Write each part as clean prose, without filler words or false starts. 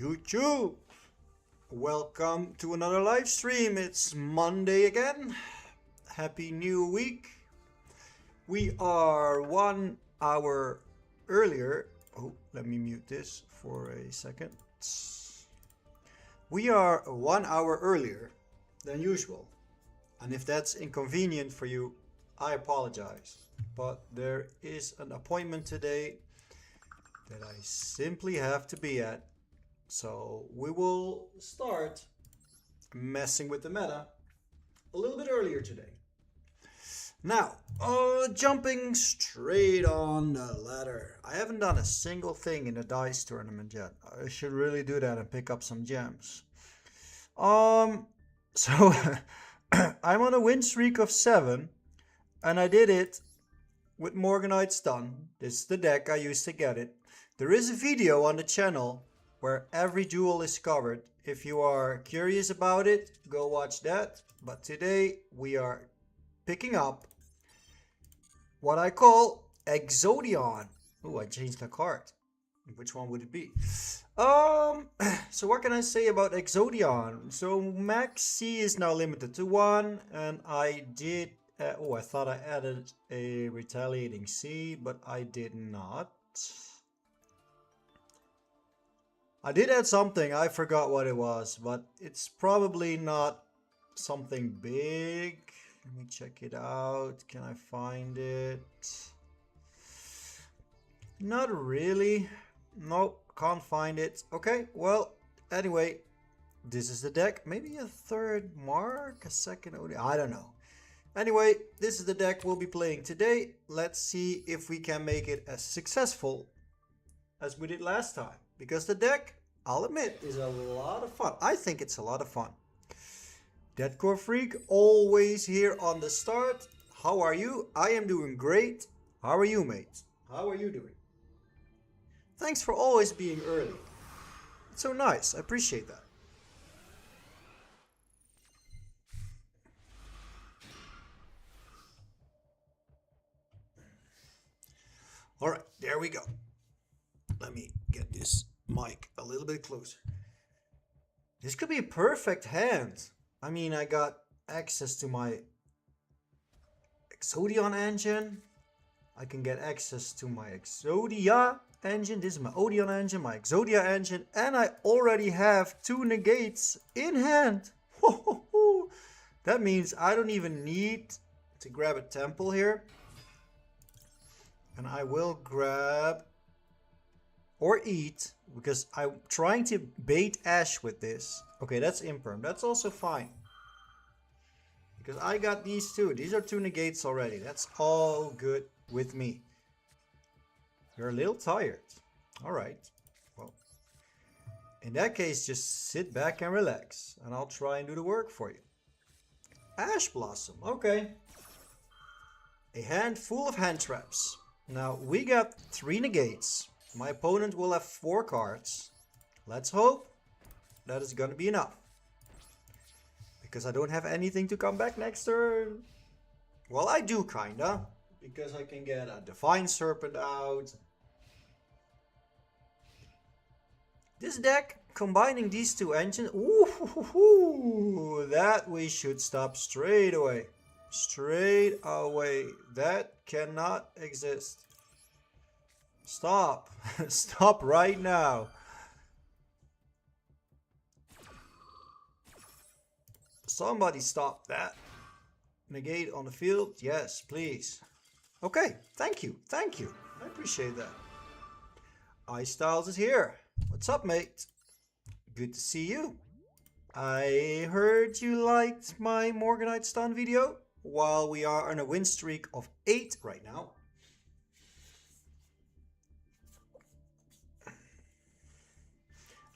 YouTube. Welcome to another live stream. It's Monday again. Happy new week. We are 1 hour earlier. Oh, let me mute this for a second. We are 1 hour earlier than usual. And if that's inconvenient for you, I apologize. But there is an appointment today that I simply have to be at. So we will start messing with the meta a little bit earlier today. Now, jumping straight on the ladder. I haven't done a single thing in the dice tournament yet. I should really do that and pick up some gems. So I'm on a win streak of 7, and I did it with Morganite Stun. This is the deck I used to get it. There is a video on the channel where every duel is covered. If you are curious about it, go watch that. But today we are picking up what I call Exodia. Oh, I changed the card. Which one would it be? So what can I say about Exodia? So max C is now limited to 1, and I did. I thought I added a retaliating C, but I did not. I did add something, I forgot what it was, but it's probably not something big. Let me check it out. Can I find it? Not really. Nope, can't find it. Okay, well, anyway, this is the deck. Maybe a third mark, a second Odion. I don't know. Anyway, this is the deck we'll be playing today. Let's see if we can make it as successful as we did last time. Because the deck, I'll admit, is a lot of fun. I think it's a lot of fun. Deadcore Freak, always here on the start. How are you? I am doing great. How are you, mate? How are you doing? Thanks for always being early. It's so nice. I appreciate that. Alright, there we go. Let me get this mic a little bit closer. This could be a perfect hand. I mean, I got access to my ExOdion engine. I can get access to my Exodia engine. This is my Odion engine, my Exodia engine. And I already have 2 negates in hand. That means I don't even need to grab a temple here. And I will grab or eat, because I'm trying to bait Ash with this. Okay, that's imperm. That's also fine. Because I got these 2. These are 2 negates already. That's all good with me. You're a little tired. Alright. Well, in that case, just sit back and relax. And I'll try and do the work for you. Ash Blossom. Okay. A hand full of hand traps. Now, we got 3 negates. My opponent will have 4 cards. Let's hope that is gonna be enough. Because I don't have anything to come back next turn. Well, I do kinda. Because I can get a Divine Serpent out. This deck, combining these 2 engines. Ooh, that we should stop straight away. Straight away. That cannot exist. Stop. Stop right now. Somebody stop that. Negate on the field. Yes, please. Okay, thank you. Thank you. I appreciate that. Ice Styles is here. What's up, mate? Good to see you. I heard you liked my Morganite Stun video. While we are on a win streak of 8 right now.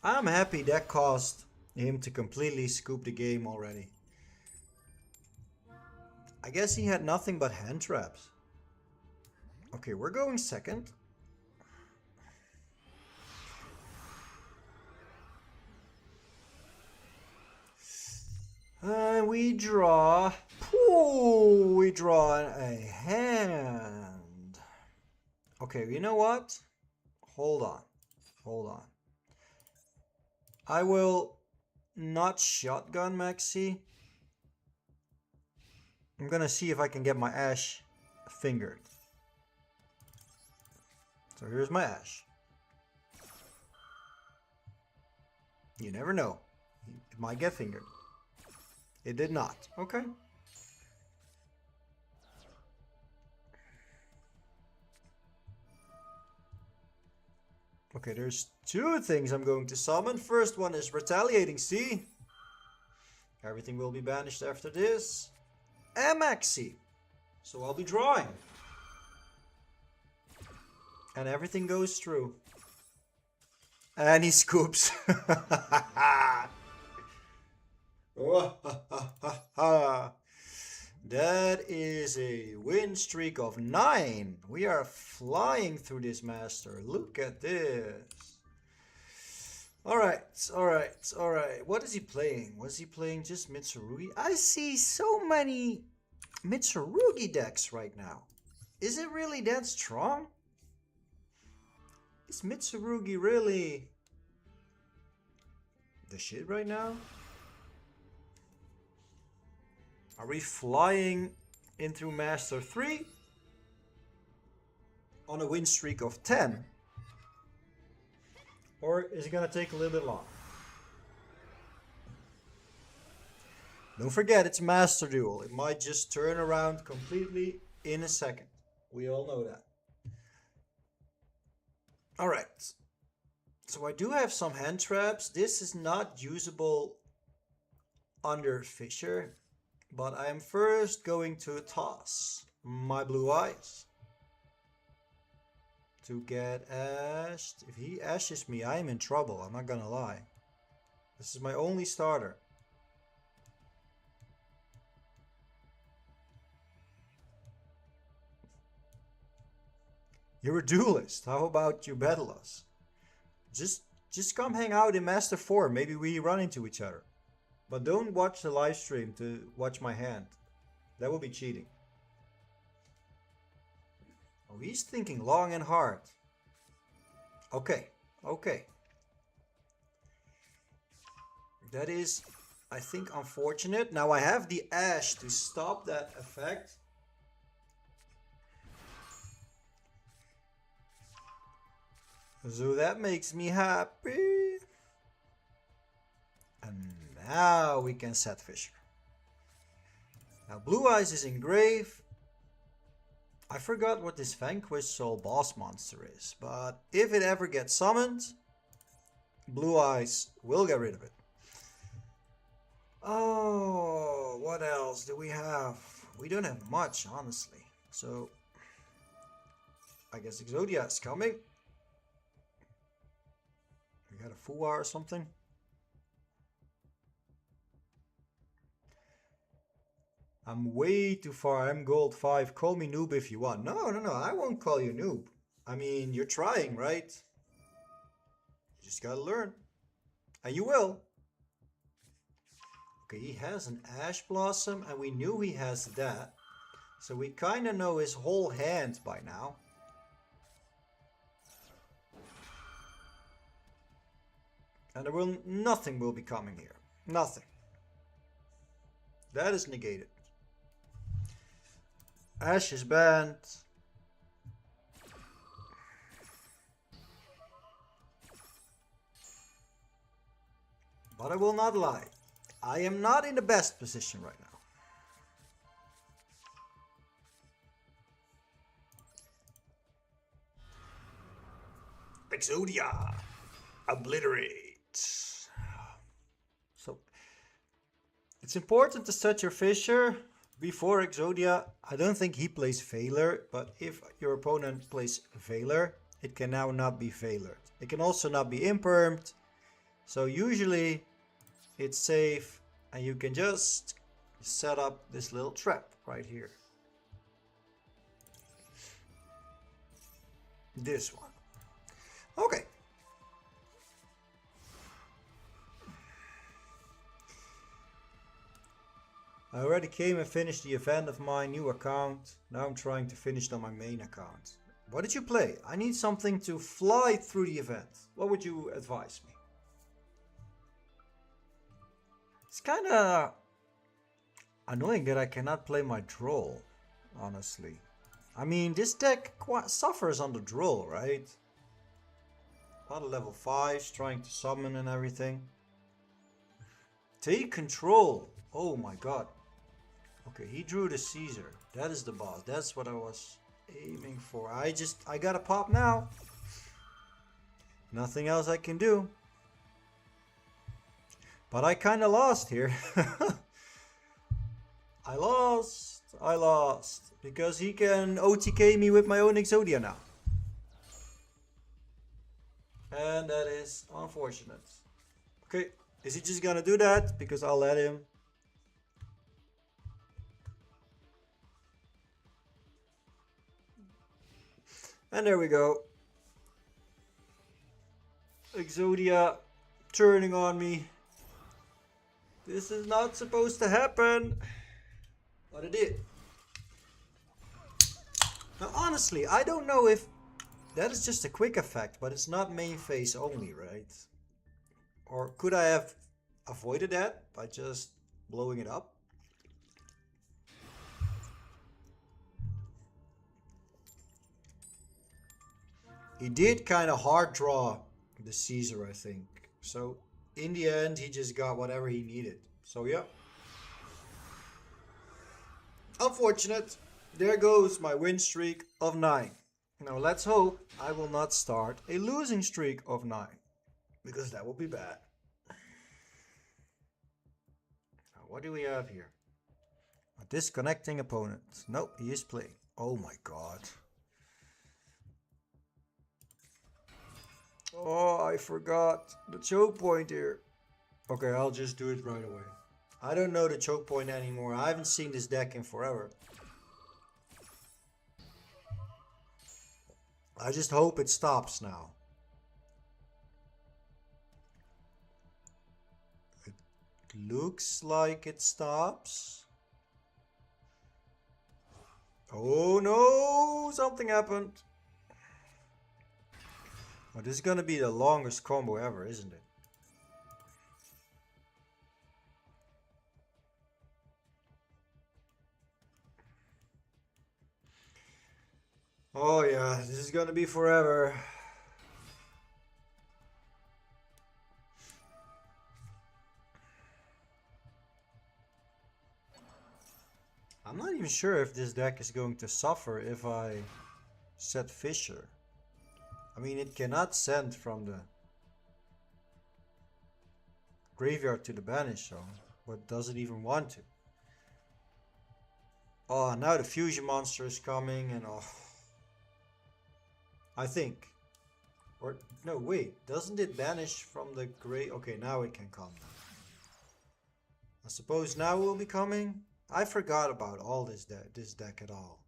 I'm happy that caused him to completely scoop the game already. I guess he had nothing but hand traps. Okay, we're going second. We draw. Ooh, we draw a hand. Okay, you know what? Hold on. Hold on. I will not shotgun Maxi. I'm gonna see if I can get my Ash fingered. So here's my Ash. You never know. It might get fingered. It did not. Okay. Okay, there's two things I'm going to summon. First one is Retaliating Sea. Everything will be banished after this. And Maxi. So I'll be drawing. And everything goes through. And he scoops. That is a win streak of 9. We are flying through this master. Look at this. Alright. What is he playing? Was he playing just Mitsurugi? I see so many Mitsurugi decks right now. Is it really that strong? Is Mitsurugi really the shit right now? Are we flying in through Master 3 on a win streak of 10? Or is it going to take a little bit longer? Don't forget, it's Master Duel. It might just turn around completely in a second. We all know that. Alright. So I do have some hand traps. This is not usable under Fisher. But I am first going to toss my blue eyes to get ashed. If he ashes me, I am in trouble. I'm not gonna lie. This is my only starter. You're a duelist. How about you battle us? Just come hang out in Master 4. Maybe we run into each other. But don't watch the live stream to watch my hand. That would be cheating. Oh, he's thinking long and hard. Okay. That is, I think, unfortunate. Now I have the Ash to stop that effect. So that makes me happy. And now we can set Fisher. Now Blue Eyes is in grave. I forgot what this Vanquish Soul boss monster is, but if it ever gets summoned, Blue Eyes will get rid of it. Oh, what else do we have? We don't have much, honestly. So, I guess Exodia is coming. We got a Fuwa or something. I'm way too far. I'm gold 5. Call me noob if you want. No. I won't call you noob. I mean, you're trying, right? You just gotta learn. And you will. Okay, he has an Ash Blossom, and we knew he has that. So we kind of know his whole hand by now. And nothing will be coming here. Nothing. That is negated. Ash is banned. But I will not lie. I am not in the best position right now. Exodia. Obliterate. So, it's important to set your Fisher before Exodia. I don't think he plays Veiler, but if your opponent plays Veiler, it can now not be Veilered. It can also not be impermed. So usually it's safe and you can just set up this little trap right here. This one. Okay. I already came and finished the event of my new account. Now I'm trying to finish it on my main account. What did you play? I need something to fly through the event. What would you advise me? It's kind of annoying that I cannot play my Droll, honestly. I mean, this deck suffers on the Droll, right? A lot of level 5s, trying to summon and everything. Take control. Oh my god. Okay, he drew the Caesar. That is the boss. That's what I was aiming for. I gotta pop now. Nothing else I can do. But I kinda lost here. I lost. Because he can OTK me with my own Exodia now. And that is unfortunate. Okay, is he just gonna do that? Because I'll let him. And there we go. Exodia turning on me. This is not supposed to happen. But it did. Now honestly, I don't know if that is just a quick effect, but it's not main phase only, right? Or could I have avoided that by just blowing it up? He did kind of hard draw the Caesar, I think. So in the end, he just got whatever he needed. So yeah. Unfortunate. There goes my win streak of 9. Now let's hope I will not start a losing streak of 9. Because that would be bad. Now what do we have here? A disconnecting opponent. Nope, he is playing. Oh my god. Oh, I forgot the choke point here. Okay, I'll just do it right away. I don't know the choke point anymore. I haven't seen this deck in forever. I just hope it stops now. It looks like it stops. Oh no, something happened. Oh, this is gonna be the longest combo ever, isn't it? Oh yeah, this is gonna be forever. I'm not even sure if this deck is going to suffer if I set Fisher. I mean, it cannot send from the graveyard to the banish zone, but does it even want to? Oh, now the fusion monster is coming and oh. I think. Or, no, wait, doesn't it banish from the grave? Okay, now it can come. I suppose now it will be coming? I forgot about all this deck at all.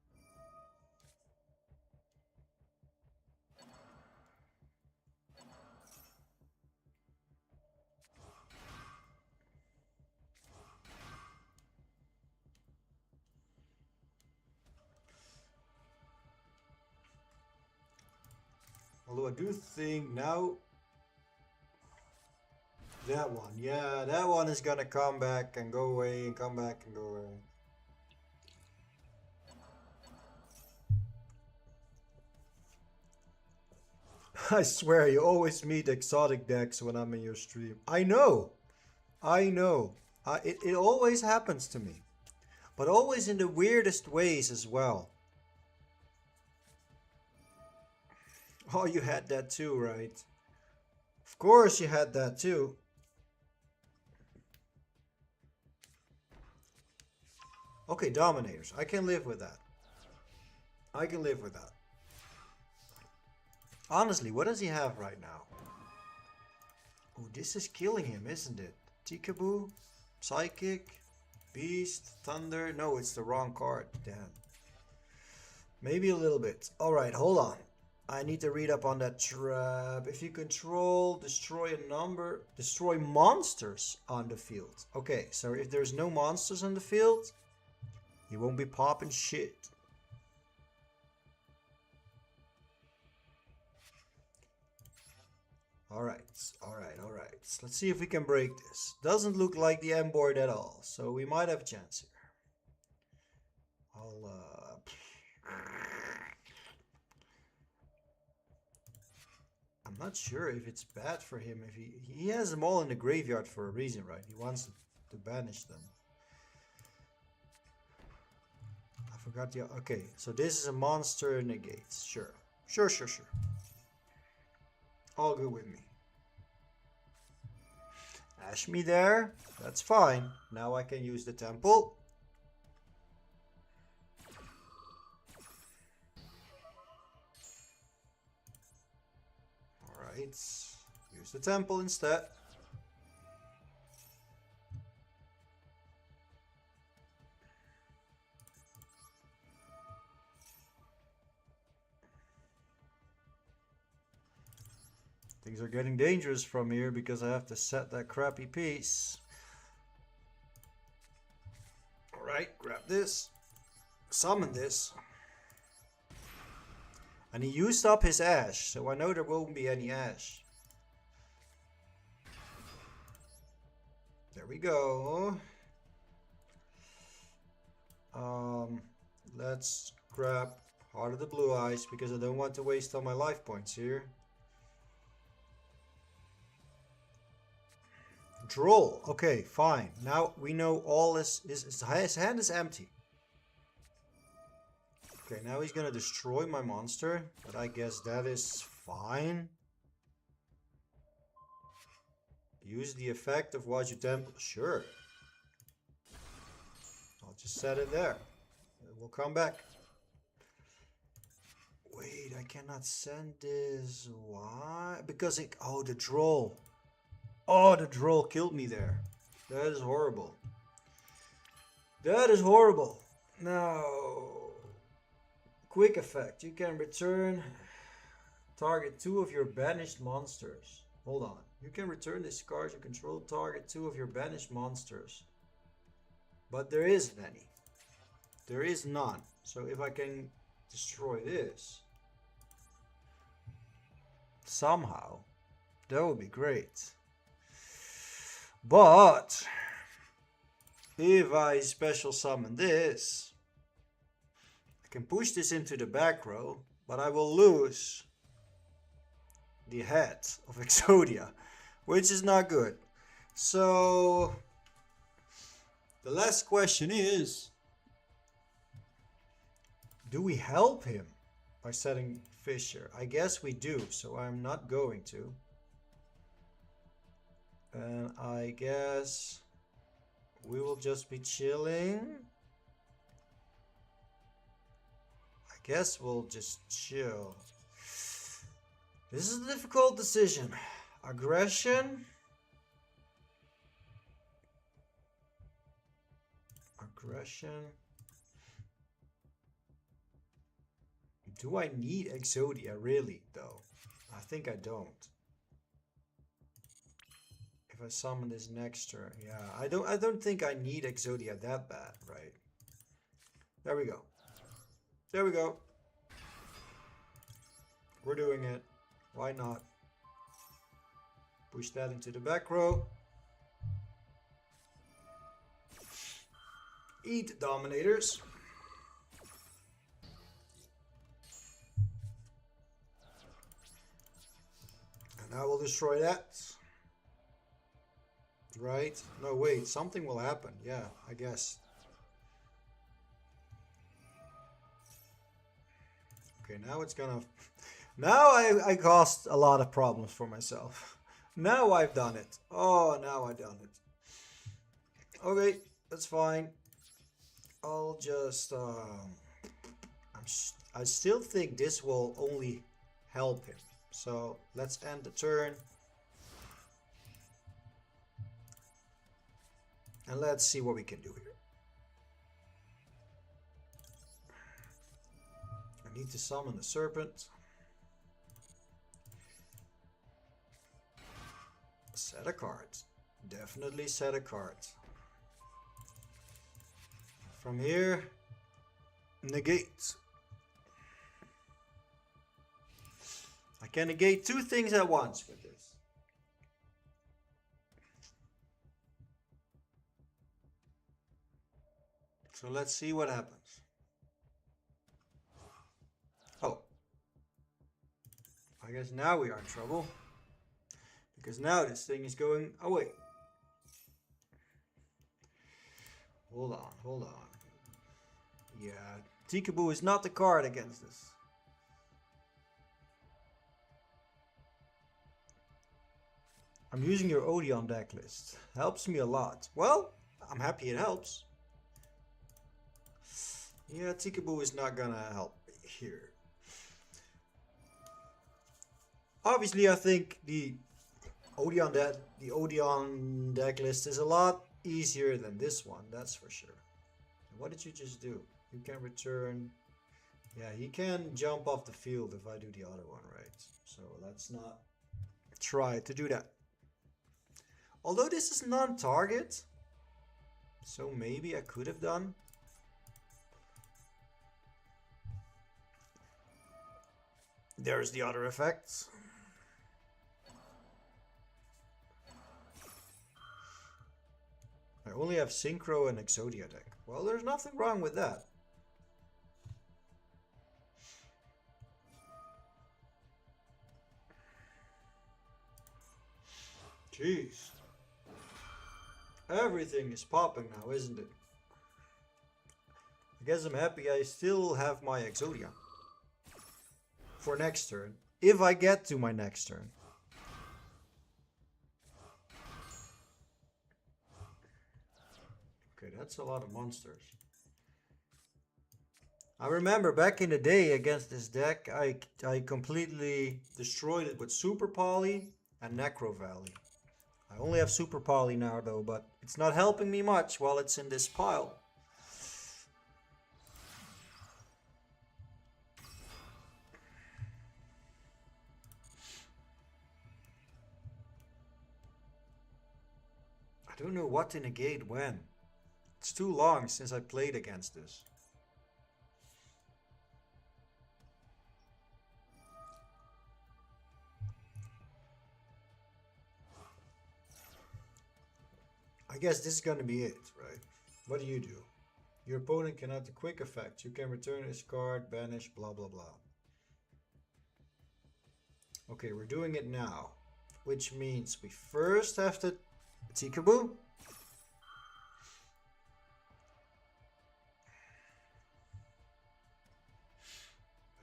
Although I do think now that one, yeah, that one is gonna come back and go away and come back and go away. I swear you always meet exotic decks when I'm in your stream. I know. It always happens to me. But always in the weirdest ways as well. Oh, you had that too, right? Of course you had that too. Okay, Dominators. I can live with that. I can live with that. Honestly, what does he have right now? Oh, this is killing him, isn't it? Tikaboo? Psychic? Beast? Thunder? No, it's the wrong card. Damn. Maybe a little bit. Alright, hold on. I need to read up on that trap. If you control, destroy a number, destroy monsters on the field. Okay, so if there's no monsters on the field, you won't be popping shit. Alright. Let's see if we can break this. Doesn't look like the M board at all, so we might have a chance here. I'm not sure if it's bad for him. If he has them all in the graveyard for a reason, right? He wants to banish them. I forgot the... Okay, so this is a monster negates. Sure. Sure. All good with me. Ash me there. That's fine. Now I can use the temple. Alright. Use the temple instead. Things are getting dangerous from here because I have to set that crappy piece. Alright, grab this. Summon this. And he used up his ash, so I know there won't be any ash. There we go. Let's grab Heart of the Blue Eyes because I don't want to waste all my life points here. Droll. Okay, fine. Now we know all his hand is empty. Okay, now he's gonna destroy my monster, but I guess that is fine. Use the effect of Waju Temple. Sure. I'll just set it there. It will come back. Wait, I cannot send this. Why? Because it... Oh, the Droll. Oh, the Droll killed me there. That is horrible. That is horrible. Now, quick effect. You can return target 2 of your banished monsters. Hold on. You can return this card to control target 2 of your banished monsters. But there isn't any. There is none. So if I can destroy this somehow, that would be great. But if I special summon this, I can push this into the back row, but I will lose the head of Exodia, which is not good. So the last question is, do we help him by setting Fisher? I guess we do, so I'm not going to. And I guess we will just be chilling. I guess we'll just chill. This is a difficult decision. Aggression. Aggression. Do I need Exodia really though? I think I don't. If I summon this next turn, yeah, I don't think I need Exodia that bad, right? There we go. There we go. We're doing it. Why not? Push that into the back row. Eat Dominators. And I will destroy that. Right? No, wait. Something will happen. Yeah, I guess. Okay, now it's gonna... Now I caused a lot of problems for myself. Now I've done it. Oh, now I've done it. Okay, that's fine. I'll just... I still think this will only help him. So let's end the turn. And let's see what we can do here. I need to summon the serpent. Set a card. Definitely set a card. From here, negate. I can negate two things at once with this. So let's see what happens. Oh. I guess now we are in trouble. Because now this thing is going away. Hold on, hold on. Yeah, Tikaboo is not the card against this. I'm using your Odion deck list. Helps me a lot. Well, I'm happy it helps. Yeah, Tikaboo is not gonna help here. Obviously, I think the Odion deck list is a lot easier than this one, that's for sure. What did you just do? You can return. Yeah, he can jump off the field if I do the other one, right? So let's not try to do that. Although this is non-target, so maybe I could have done. There's the other effects. I only have Synchro and Exodia deck. Well, there's nothing wrong with that. Jeez. Everything is popping now, isn't it? I guess I'm happy I still have my Exodia for next turn, if I get to my next turn. Okay, that's a lot of monsters. I remember back in the day against this deck, I completely destroyed it with Super Poly and Necro Valley. I only have Super Poly now though, but it's not helping me much while it's in this pile. I don't know what to negate when. It's too long since I played against this. I guess this is gonna be it, right? What do? Your opponent cannot do quick effect. You can return his card, banish, blah blah blah. Okay, we're doing it now. Which means we first have to Tikaboo.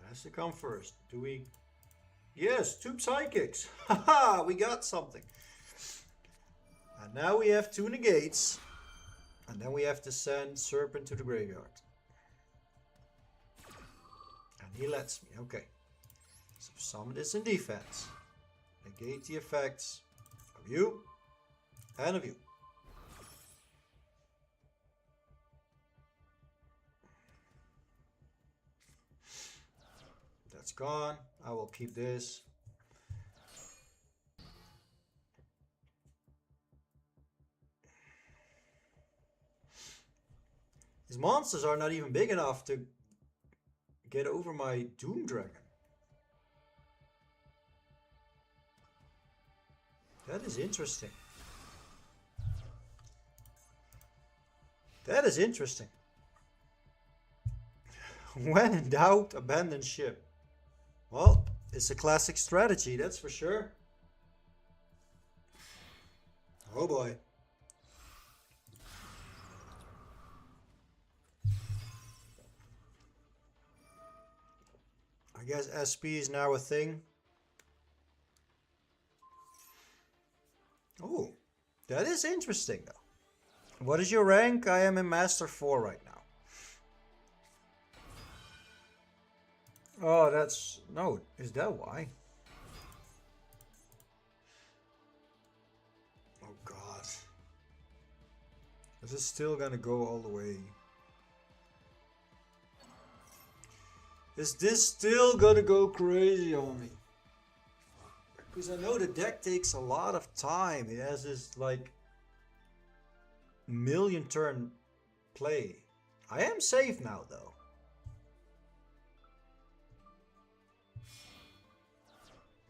It has to come first. Do we? Yes, 2 psychics. Haha, we got something. And now we have 2 negates. And then we have to send Serpent to the graveyard. And he lets me. Okay. So summon this in defense. Negate the effects of you and of you. That's gone. I will keep this. His monsters are not even big enough to get over my Doom Dragon. That is interesting. That is interesting. When in doubt, abandon ship. Well, it's a classic strategy, that's for sure. Oh boy. I guess SP is now a thing. Oh, that is interesting though. What is your rank? I am in Master 4 right now. Oh, that's... No, is that why? Oh god. Is this still gonna go all the way? Is this still gonna go crazy on me? Because I know the deck takes a lot of time. It has this like million turn play. I am safe now though.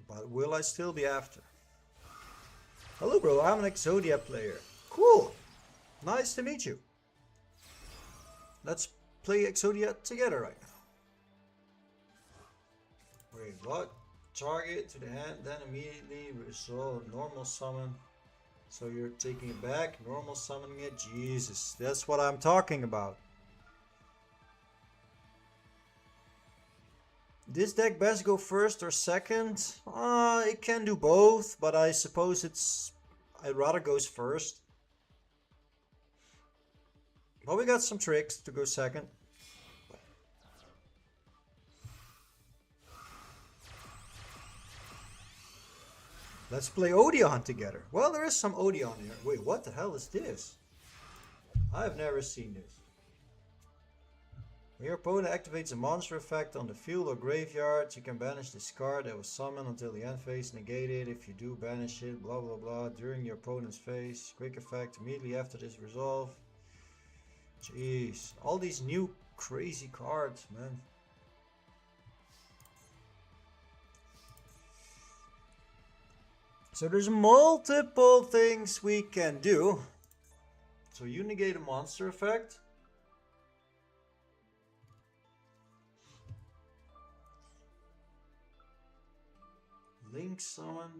But will I still be after? Hello bro, I'm an Exodia player. Cool. Nice to meet you. Let's play Exodia together right now. Wait, what? Target to the hand, then immediately resolve normal summon. So you're taking it back, normal summoning it. Jesus, that's what I'm talking about. This deck best go first or second? It can do both, but I suppose I'd rather goes first. But we got some tricks to go second. Let's play Odion together. Well, there is some Odion here. Wait, what the hell is this? I've never seen this. When your opponent activates a monster effect on the field or graveyard, you can banish this card that was summoned until the end phase, negate it. If you do, banish it, blah blah blah, during your opponent's phase. Quick effect immediately after this resolve. Jeez, all these new crazy cards, man. So there's multiple things we can do. So you negate a monster effect. Link summon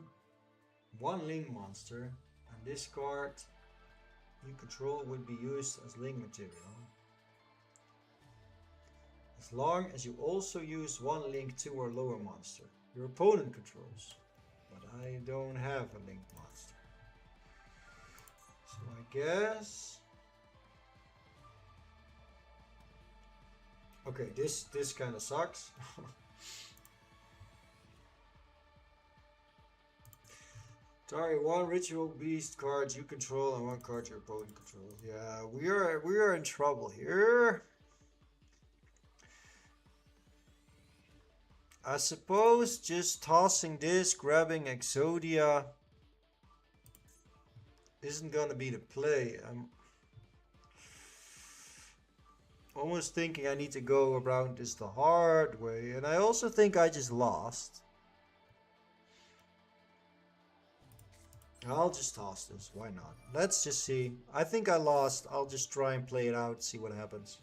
one link monster, and this card you control would be used as link material. As long as you also use one link 2 or lower monster your opponent controls. But I don't have a link monster. So I guess... Okay, this kind of sucks. Target one ritual beast cards you control and one card your opponent controls. Yeah, we are in trouble here. I suppose just tossing this, grabbing Exodia isn't gonna be the play. I'm almost thinking I need to go around this the hard way, and I also think I just lost. I'll just toss this, why not? Let's just see. I think I lost. I'll just try and play it out, see what happens.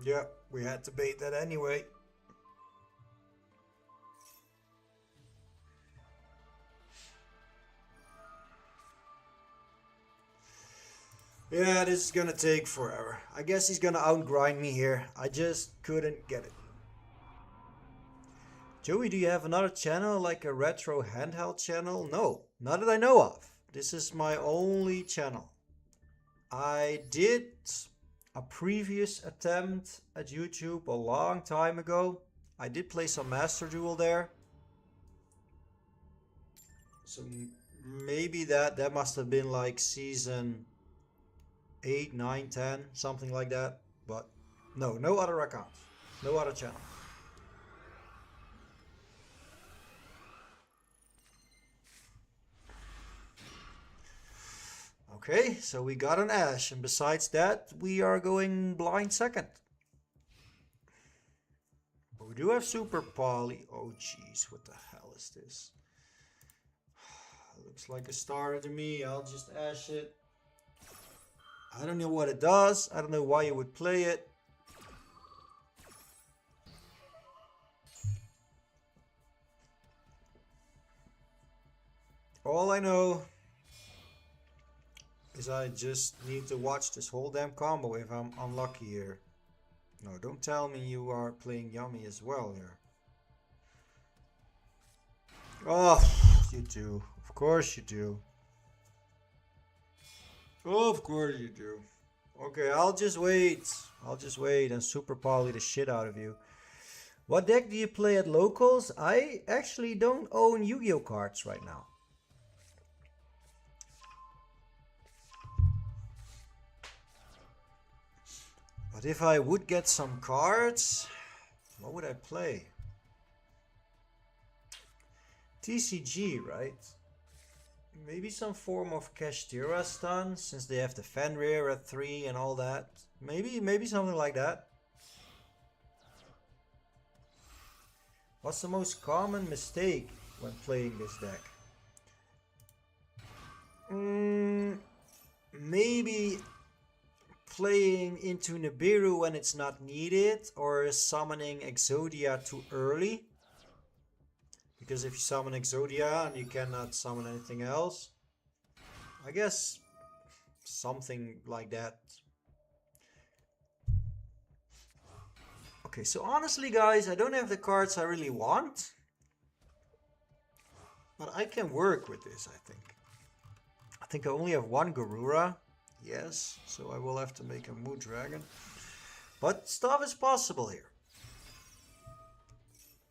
Yeah, we had to bait that anyway. Yeah, this is gonna take forever. I guess he's gonna outgrind me here. I just couldn't get it. Joey, do you have another channel, like a retro handheld channel? No, not that I know of. This is my only channel. I did a previous attempt at YouTube a long time ago. I did play some Master Duel there. So maybe that must have been like season 8, 9, 10, something like that. But no other accounts, no other channel. Okay, so we got an Ash, and besides that, we are going blind second. But we do have Super Poly. Oh jeez, what the hell is this? Looks like a starter to me. I'll just Ash it. I don't know what it does. I don't know why you would play it. All I know is I just need to watch this whole damn combo if I'm unlucky here. No, don't tell me you are playing Yummy as well here. Oh, you do. Of course you do. Oh, of course you do. Okay, I'll just wait. I'll just wait and Super Poly the shit out of you. What deck do you play at locals? I actually don't own Yu-Gi-Oh cards right now. But if I would get some cards, what would I play? TCG, right? Maybe some form of Kashtira stun, since they have the Fenrir at 3 and all that. Maybe something like that. What's the most common mistake when playing this deck? Maybe playing into Nibiru when it's not needed, or summoning Exodia too early. Because if you summon Exodia and you cannot summon anything else, I guess something like that. Okay, so honestly guys, I don't have the cards I really want. But I can work with this, I think. I think I only have one Garura. Yes, so I will have to make a Mood Dragon. But stuff is possible here.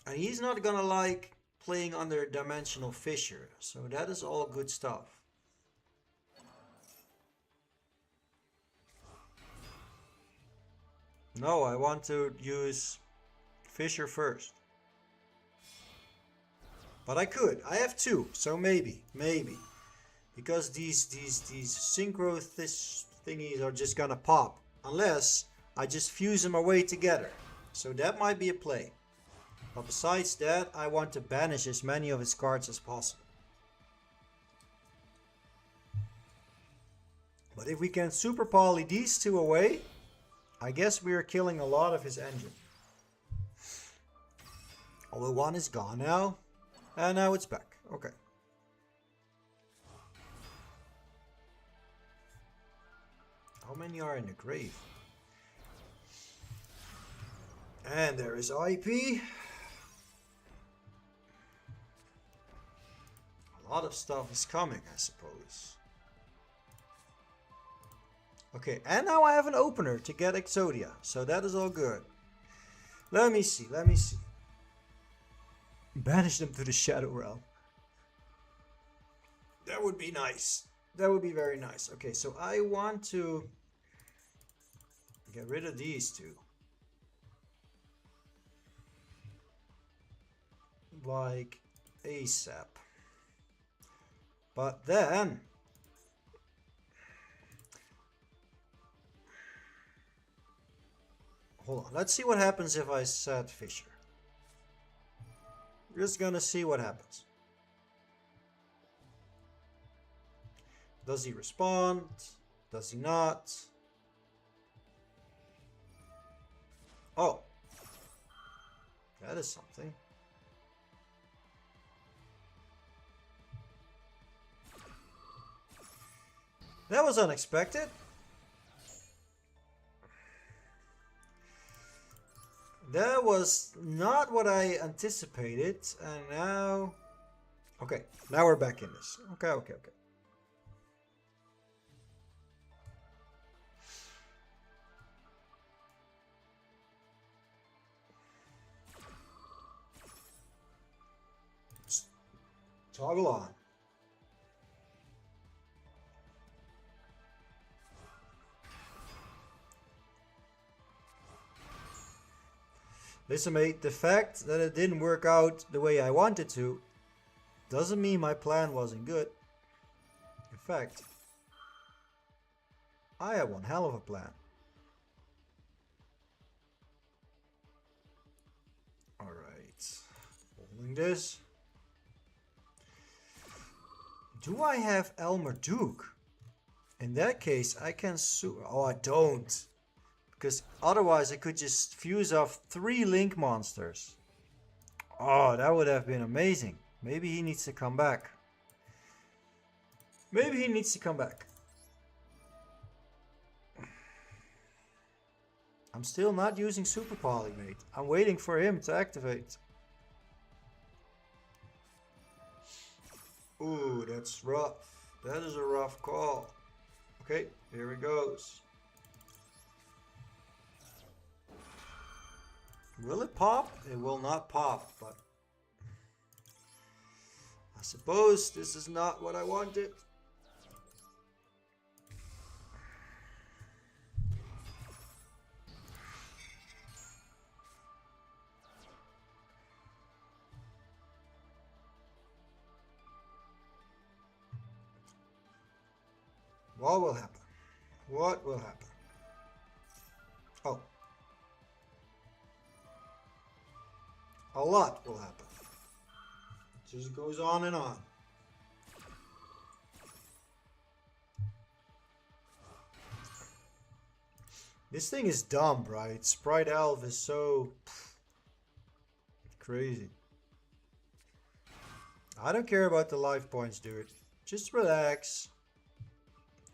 And he's not gonna like playing under Dimensional Fissure. So that is all good stuff. No, I want to use Fissure first. But I could. I have 2, so maybe. Because these synchro thingies are just gonna pop. Unless I just fuse them away together. So that might be a play. But besides that, I want to banish as many of his cards as possible. But if we can super poly these 2 away, I guess we are killing a lot of his engine. Although one is gone now. And now it's back. Okay. How many are in the grave? And there is IP. A lot of stuff is coming, I suppose. Okay, and now I have an opener to get Exodia. So that is all good. Let me see. Banish them to the Shadow Realm. That would be nice. That would be very nice. Okay, so I want to get rid of these 2. Like ASAP. But then hold on. Let's see what happens if I set Fissure. Just gonna see what happens. Does he respond? Does he not? Oh. That is something. That was unexpected. That was not what I anticipated. And now... Okay, now we're back in this. Okay. Toggle on. Listen mate, the fact that it didn't work out the way I wanted to doesn't mean my plan wasn't good. In fact, I had one hell of a plan. Alright, holding this. Do I have Elmer Duke? In that case, I can Oh, I don't. Because otherwise I could just fuse off 3 Link monsters. Oh, that would have been amazing. Maybe he needs to come back. I'm still not using Super Poly, mate. I'm waiting for him to activate. Ooh, that's rough. That is a rough call. Okay, here it goes. Will it pop? It will not pop, but I suppose this is not what I wanted. What will happen? What will happen? Oh. A lot will happen. It just goes on and on. This thing is dumb, right? Sprite Elf is so crazy. I don't care about the life points, dude. Just relax.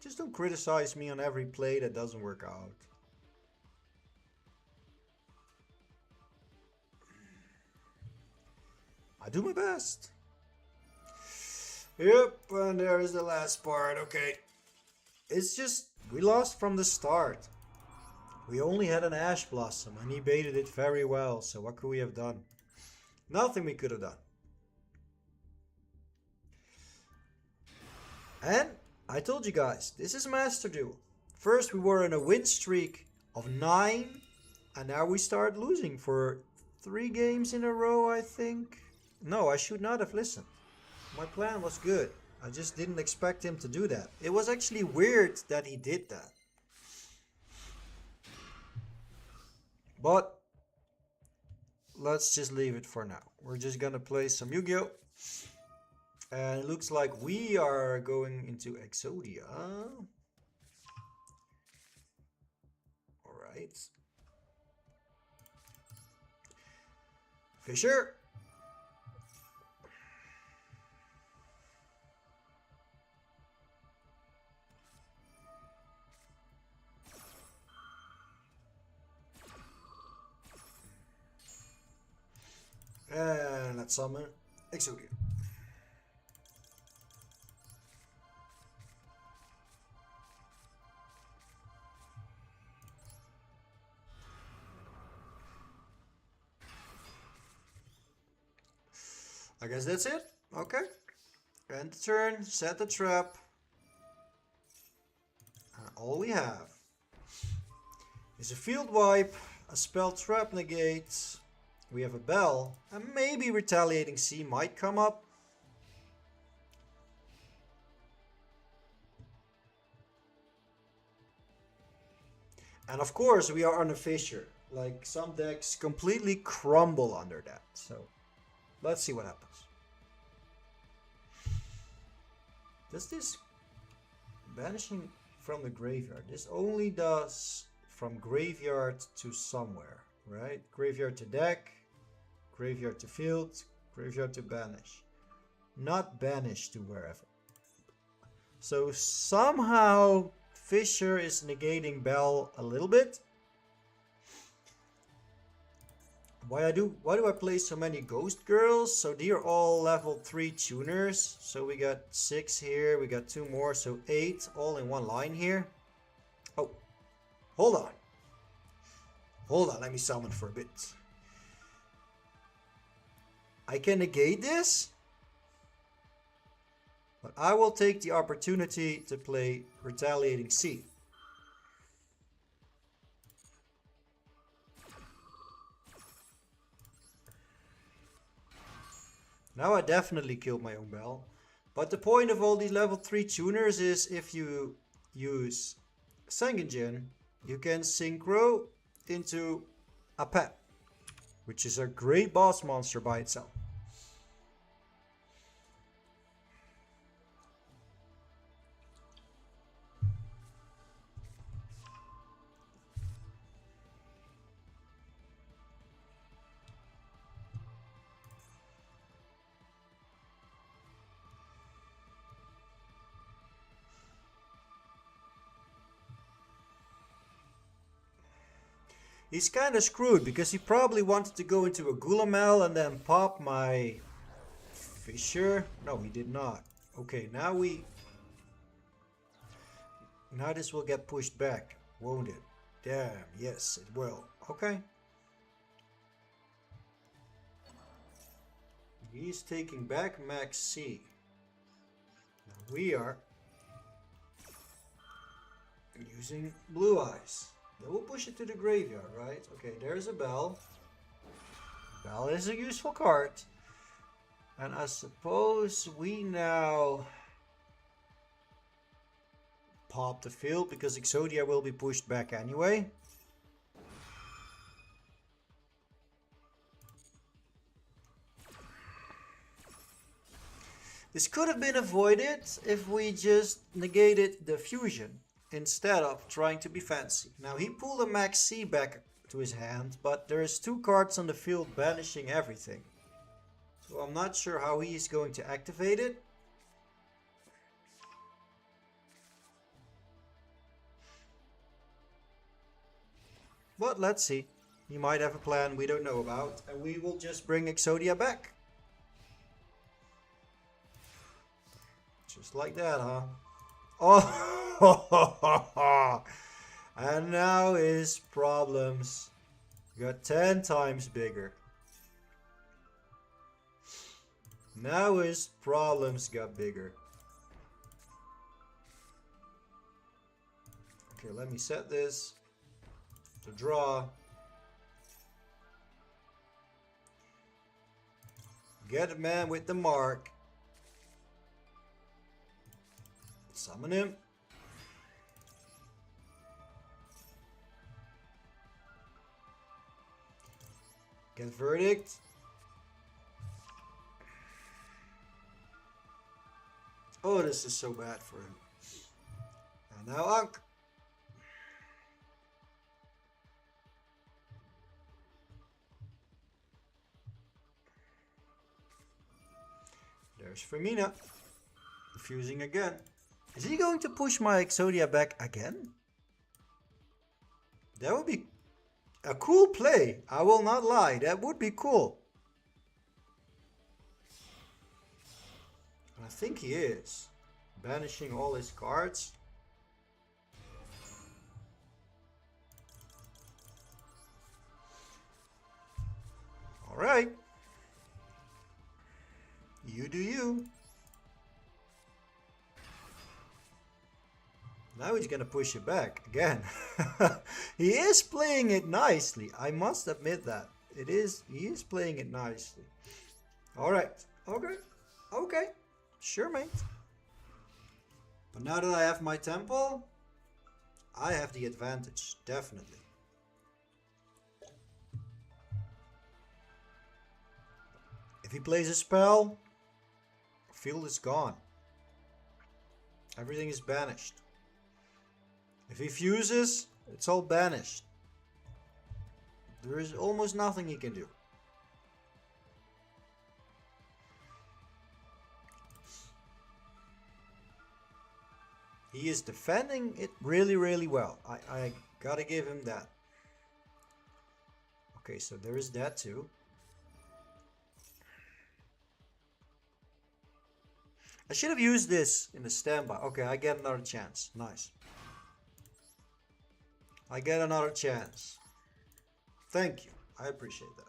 Just don't criticize me on every play that doesn't work out. I do my best. Yep, and there is the last part. Okay. It's just, we lost from the start. We only had an Ash Blossom and he baited it very well. So what could we have done? Nothing we could have done. And I told you guys, this is Master Duel. First we were in a win streak of 9. And now we start losing for 3 games in a row, I think. No, I should not have listened. My plan was good. I just didn't expect him to do that. It was actually weird that he did that. But let's just leave it for now. We're just gonna play some Yu-Gi-Oh! And it looks like we are going into Exodia. Alright. Fisher. And let's summon Exodia. I guess that's it. Okay. End the turn, set the trap. And all we have is a field wipe, a spell trap negate. We have a bell, and maybe Retaliating Sea might come up. And of course we are on a Fissure. Like, some decks completely crumble under that. So let's see what happens. Does this banishing from the graveyard? This only does from graveyard to somewhere, right? Graveyard to deck, graveyard to field, graveyard to banish. Not banish to wherever. So somehow Fissure is negating Bell a little bit. Why do I play so many Ghost Girls? So they are all level 3 tuners. So we got 6 here, we got 2 more, so 8 all in one line here. Oh, hold on. Hold on, let me summon for a bit. I can negate this, but I will take the opportunity to play Retaliating Sea. Now I definitely killed my own Bell. But the point of all these level 3 tuners is if you use Sangenjin, you can synchro into a pet, which is a great boss monster by itself. He's kind of screwed because he probably wanted to go into a Gulamel and then pop my Fissure. No, he did not. Okay, now this will get pushed back, won't it? Damn, yes, it will. Okay. He's taking back Max C. Now we are using Blue Eyes. Then we'll push it to the graveyard, right? Okay, there's a Bell. Bell is a useful card. And I suppose we now pop the field because Exodia will be pushed back anyway. This could have been avoided if we just negated the fusion instead of trying to be fancy. Now he pulled a Max C back to his hand, but there's 2 cards on the field banishing everything. So I'm not sure how he is going to activate it. But let's see. He might have a plan we don't know about, and we will just bring Exodia back. Just like that, huh? Oh! And now his problems got 10 times bigger. Now his problems got bigger. Okay, let me set this to draw. Get a man with the mark. Summon him. Get verdict. Oh, this is so bad for him. And now Ankh. There's Firmina. Fusing again. Is he going to push my Exodia back again? That would be a cool play. I will not lie. That would be cool. I think he is. Banishing all his cards. Alright. You do you. Now he's gonna push it back again. He is playing it nicely. I must admit that. He is playing it nicely. Alright. Okay. Okay. Sure, mate. But now that I have my temple, I have the advantage. Definitely. If he plays a spell, field is gone. Everything is banished. If he fuses, it's all banished. There is almost nothing he can do. He is defending it really, really well. I gotta give him that. Okay, so there is that too. I should have used this in the standby. Okay, I get another chance. Nice. I get another chance. Thank you. I appreciate that.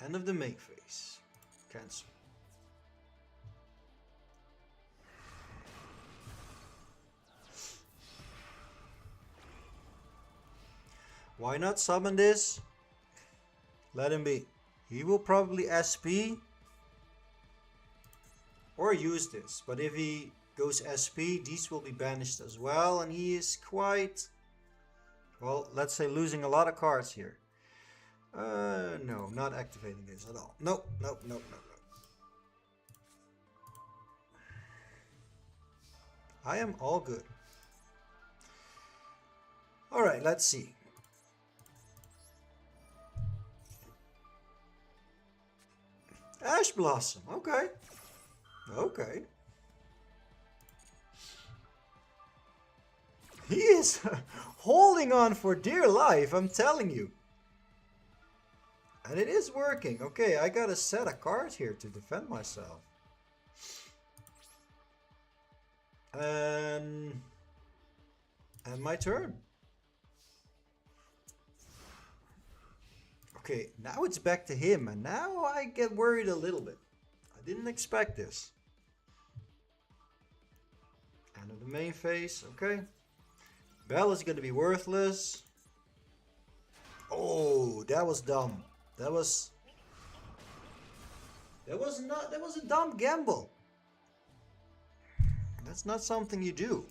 End of the main phase. Cancel. Why not summon this? Let him be. He will probably SP or use this. But if he goes SP, these will be banished as well. And he is quite, well, let's say losing a lot of cards here. No, not activating this at all. Nope, nope, nope, nope, nope. I am all good. Alright, let's see. Ash Blossom, okay. Okay. He is holding on for dear life, I'm telling you. And it is working. Okay, I gotta set a card here to defend myself. And my turn. Okay, now it's back to him, and now I get worried a little bit. I didn't expect this. End of the main phase, okay. Bell is going to be worthless. Oh, that was dumb. That was a dumb gamble. That's not something you do.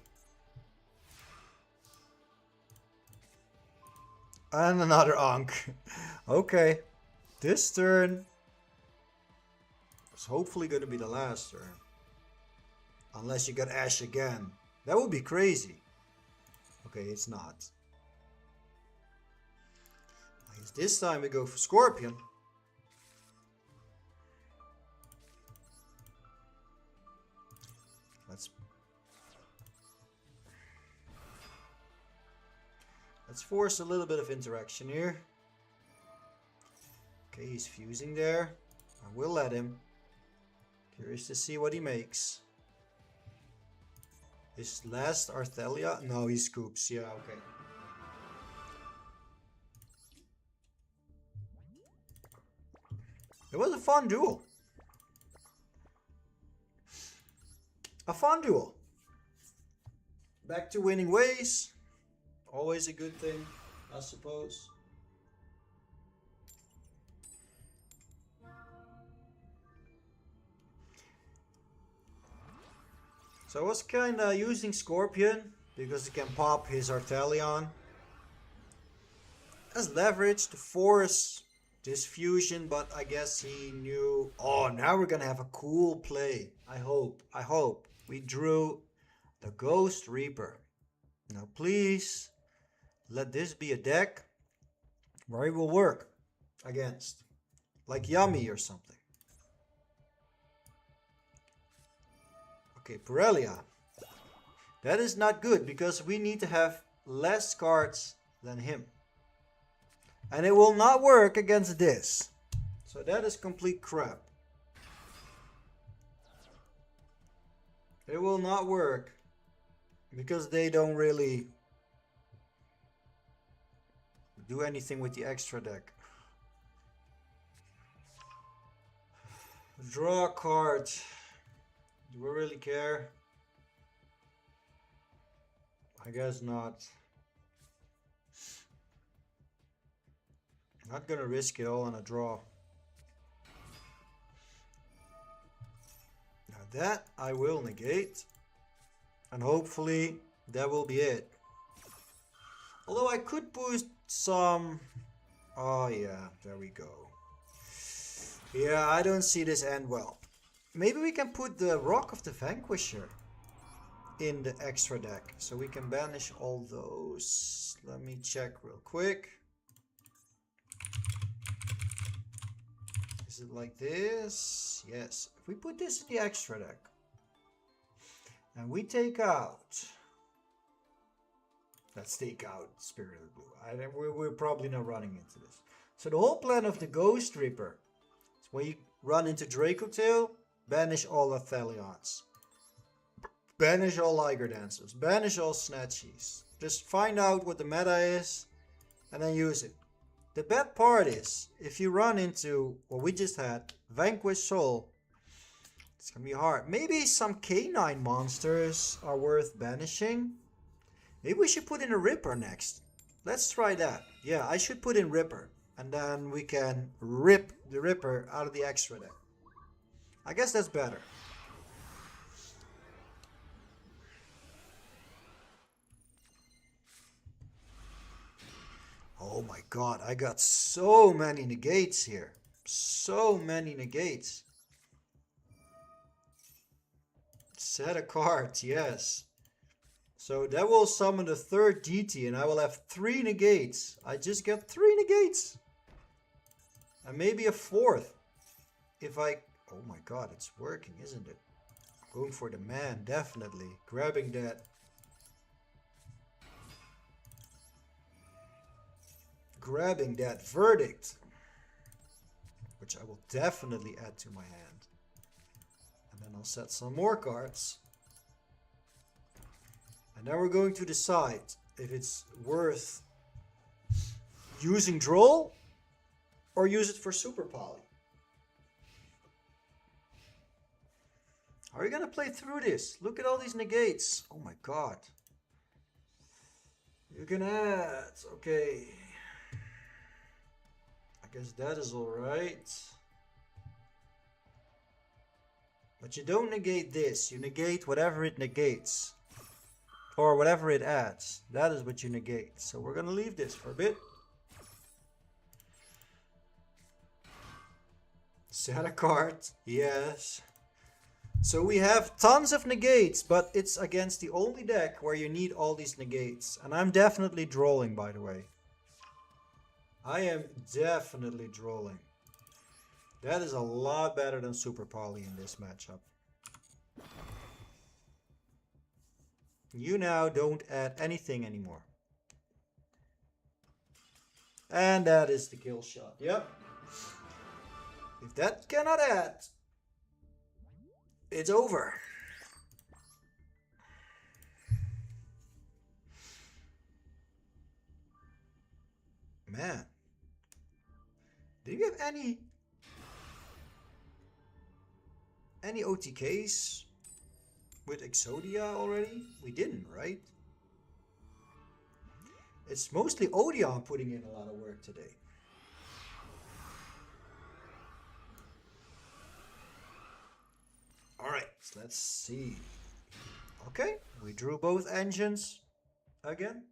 And another Ankh. Okay. This turn is hopefully going to be the last turn. Unless you get Ash again. That would be crazy. Okay, it's not. I guess this time we go for Scorpion. Let's force a little bit of interaction here. Okay, he's fusing there. I will let him. Curious to see what he makes. His last Arthelia? No, he scoops. Yeah, okay. It was a fun duel. A fun duel. Back to winning ways. Always a good thing, I suppose. So I was kinda using Scorpion because he can pop his Arthelion as leverage to force this fusion, but I guess he knew. Oh, now we're gonna have a cool play. I hope. We drew the Ghost Reaper. Now please let this be a deck where he will work against. Like Yummy or something. Okay, Pirellia. That is not good because we need to have less cards than him. And it will not work against this. So that is complete crap. It will not work because they don't really do anything with the extra deck. Draw a card. Do we really care? I guess not. Not gonna risk it all on a draw. Now that I will negate. And hopefully that will be it. Although I could boost some... Oh yeah, there we go. Yeah, I don't see this end well. Maybe we can put the Rock of the Vanquisher in the extra deck. So we can banish all those. Let me check real quick. Is it like this? Yes. If we put this in the extra deck. And we take out... Let's take out Spirit of the Blue. We're probably not running into this. So the whole plan of the Ghost Reaper is when you run into Draco Tail, banish all Athelions. Banish all Liger Dancers. Banish all Snatchies. Just find out what the meta is and then use it. The bad part is, if you run into what we just had, Vanquish Soul, it's gonna be hard. Maybe some canine monsters are worth banishing. Maybe we should put in a Ripper next. Let's try that. Yeah, I should put in Ripper. And then we can rip the Ripper out of the extra deck. I guess that's better. Oh my god, I got so many negates here. So many negates. Set of cards, yes. So that will summon the third DT and I will have 3 negates. I just got 3 negates. And maybe a 4th. If I... Oh my god, it's working, isn't it? Going for the man, definitely. Grabbing that. Grabbing that verdict. Which I will definitely add to my hand. And then I'll set some more cards. And now we're going to decide if it's worth using Droll or use it for Super Poly. How are you going to play through this? Look at all these negates. Oh my god. You can add. Okay. guess that is alright. But you don't negate this. You negate whatever it negates. Or whatever it adds. That is what you negate. So we're gonna leave this for a bit. Set a card. Yes. So we have tons of negates, but it's against the only deck where you need all these negates. And I'm definitely drawing, by the way. I am definitely drawing. That is a lot better than Super Poly in this matchup. You now don't add anything anymore. And that is the kill shot. Yep. If that cannot add, it's over. Man. Did you have any OTKs with Exodia already? We didn't, right? It's mostly Odion putting in a lot of work today. Alright, let's see. Okay, we drew both engines again.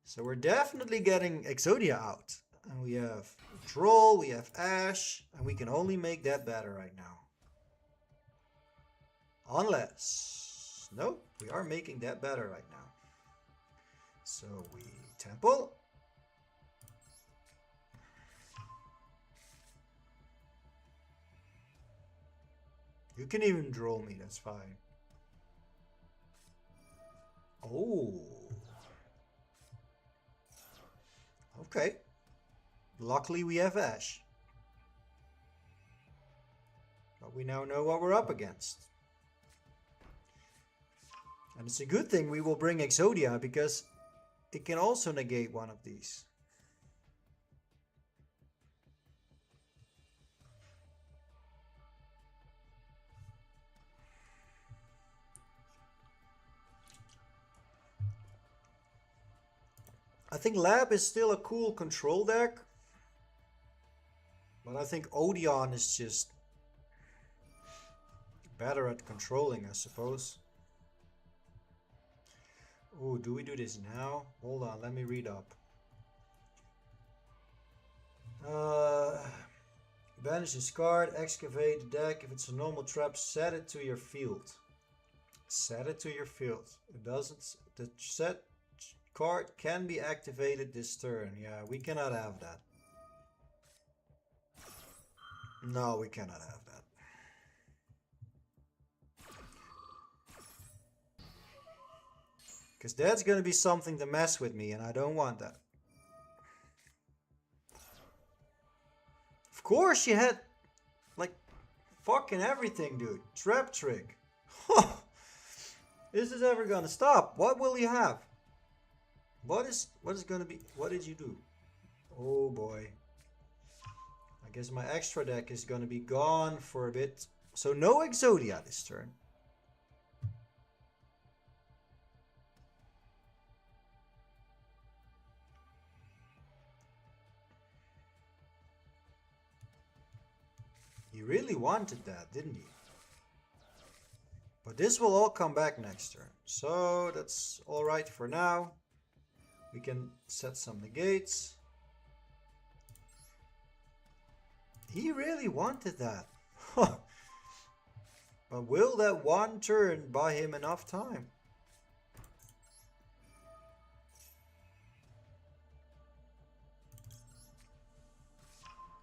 So we're definitely getting Exodia out. And we have Troll, we have Ash, and we can only make that better right now. Unless... Nope, we are making that better right now. So we Temple. You can even draw me, that's fine. Oh. Okay. Luckily we have Ash. But we now know what we're up against. And it's a good thing we will bring Exodia because it can also negate one of these. I think Lab is still a cool control deck. But I think Odion is just better at controlling, I suppose. Oh, do we do this now? Hold on, let me read up. Banish this card, excavate the deck. If it's a normal trap, set it to your field. Set it to your field. It doesn't. The set card can be activated this turn. Yeah, we cannot have that. No, we cannot have that. Because that's going to be something to mess with me, and I don't want that. Of course you had, like, fucking everything, dude. Trap trick. Is this ever going to stop? What will you have? What is going to be, what did you do? Oh boy. I guess my extra deck is going to be gone for a bit. So no Exodia this turn. He really wanted that, didn't he? But this will all come back next turn. So that's alright for now. We can set some negates. He really wanted that. But will that one turn buy him enough time?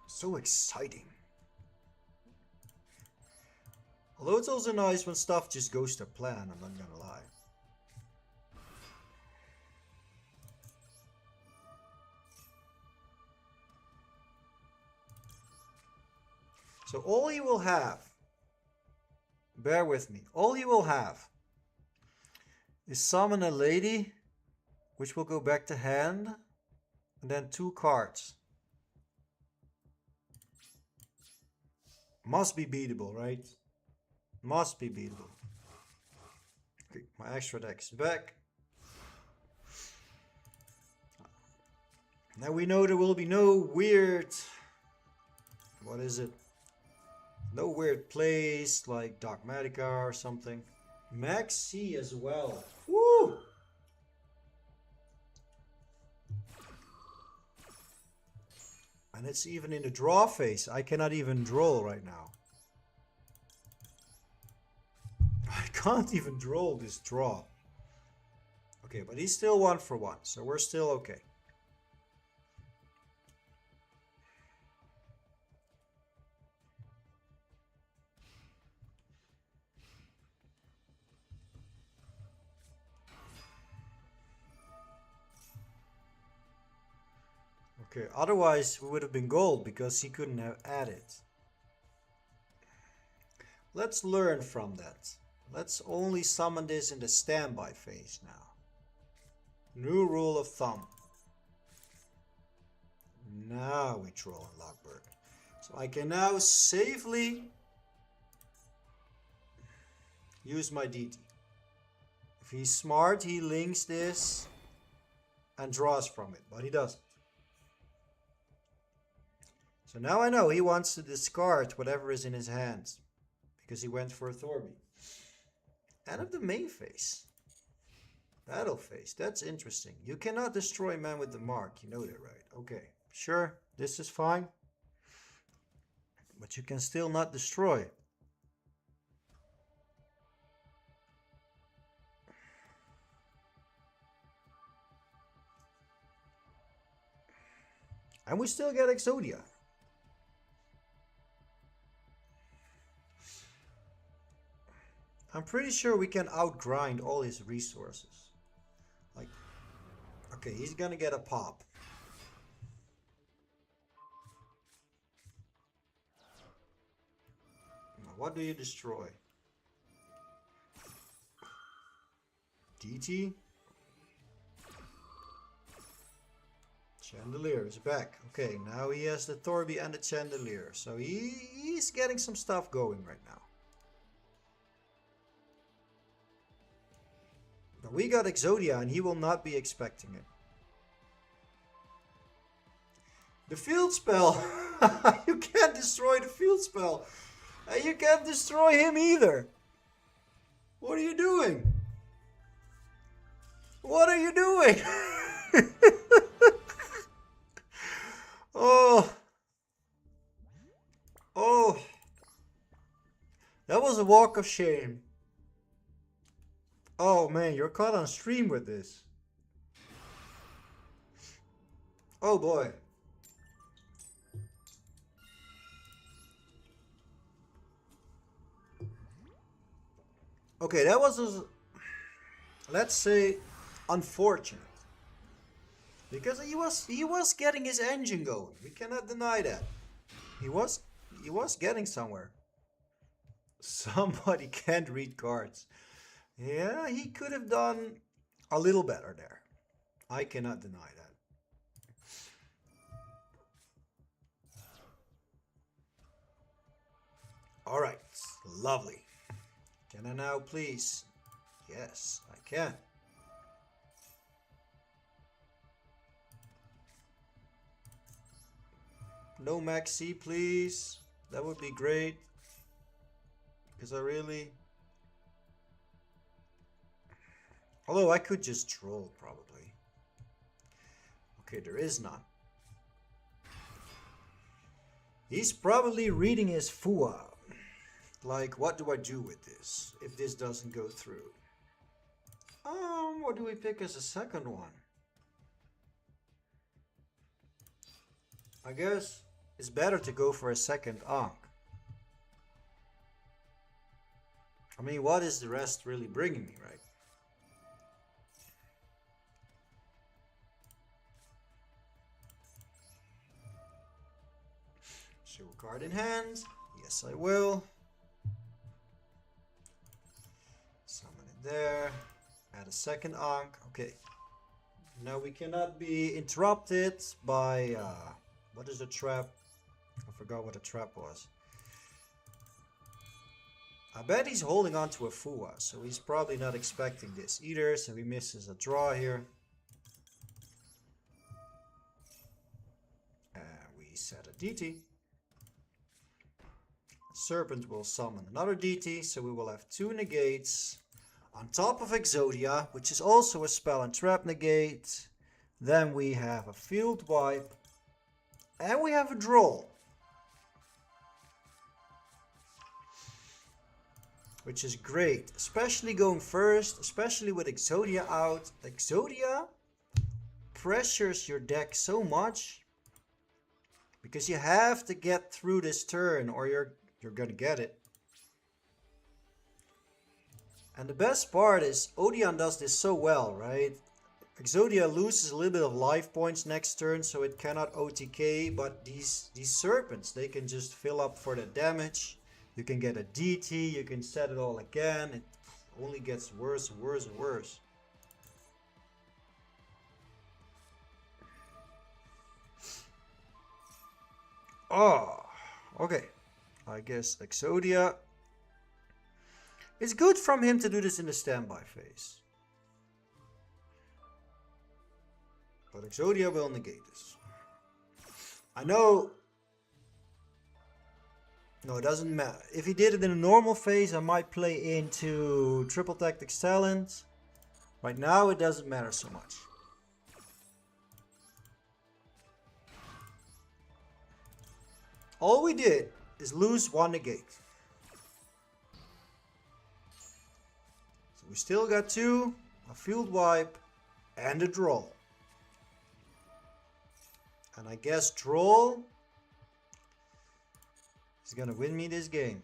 So exciting. Although it's also nice when stuff just goes to plan, I'm not gonna lie. So all he will have, bear with me, all he will have is summon a lady, which will go back to hand, and then 2 cards. Must be beatable, right? Must be beatable. Okay, my extra deck is back. Now we know there will be no weird... What is it? No weird plays like Dogmatica or something. Max C as well. Woo! And it's even in the draw phase. I cannot even draw right now. I can't even draw this draw. Okay, but he's still 1 for 1, so we're still okay. Okay, otherwise we would have been gold because he couldn't have added. Let's learn from that. Let's only summon this in the standby phase now. New rule of thumb. Now we troll in Lockberg. So I can now safely use my DT. If he's smart, he links this and draws from it, but he doesn't. So now I know he wants to discard whatever is in his hands because he went for a Thorby. End of the main phase. Battle phase. That's interesting. You cannot destroy man with the mark. You know that, right? Okay. Sure. This is fine. But you can still not destroy. And we still get Exodia. I'm pretty sure we can outgrind all his resources. Like, okay, he's gonna get a pop. Now, what do you destroy? DT? Chandelier is back. Okay, now he has the Thorby and the Chandelier. So he's getting some stuff going right now. But we got Exodia and he will not be expecting it. The field spell! You can't destroy the field spell! And you can't destroy him either! What are you doing? What are you doing? Oh. Oh. That was a walk of shame. Oh man, you're caught on stream with this. Oh boy. Okay, that was, let's say, unfortunate. Because he was getting his engine going. We cannot deny that. He was getting somewhere. Somebody can't read cards. Yeah, he could have done a little better there. I cannot deny that. All right, lovely. Can I now please? Yes, I can. No Maxi, please. That would be great. Because I really... Although I could just troll, probably. Okay, there is none. He's probably reading his FUA. Like, what do I do with this if this doesn't go through? What do we pick as a second one? I guess it's better to go for a second Ankh. I mean, what is the rest really bringing me, right? Show a card in hand. Yes, I will. Summon it there. Add a second Ankh. Okay. Now we cannot be interrupted by... what is the trap? I forgot what the trap was. I bet he's holding on to a FUA, so he's probably not expecting this either, so he misses a draw here. DT. Serpent will summon another DT, so we will have 2 negates. On top of Exodia, which is also a spell and trap negate. Then we have a field wipe. And we have a draw. Which is great, especially going first, especially with Exodia out. Exodia pressures your deck so much because you have to get through this turn or you're gonna get it. And the best part is Odion does this so well, right? Exodia loses a little bit of life points next turn, so it cannot OTK, but these serpents, they can just fill up for the damage. You can get a DT, you can set it all again. It only gets worse and worse and worse. Oh, okay. I guess Exodia. It's good from him to do this in the standby phase. But Exodia will negate this. I know. No, it doesn't matter. If he did it in a normal phase, I might play into Triple Tactics Talent. Right now, it doesn't matter so much. All we did is lose 1 negate. So we still got 2, a field wipe, and a draw. And I guess draw is gonna win me this game.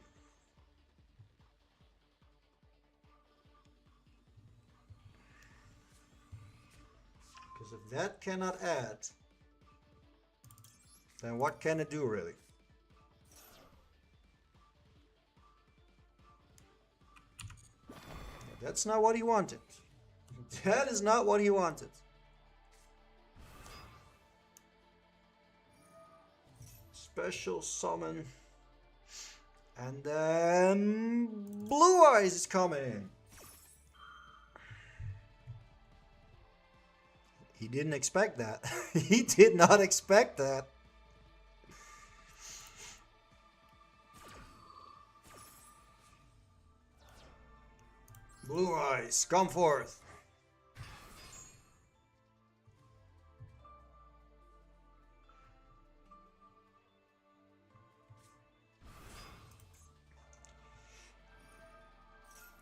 Because if that cannot add, then what can it do really? That's not what he wanted. That is not what he wanted. Special summon. And then Blue Eyes is coming in. He didn't expect that. He did not expect that. Blue Eyes, come forth.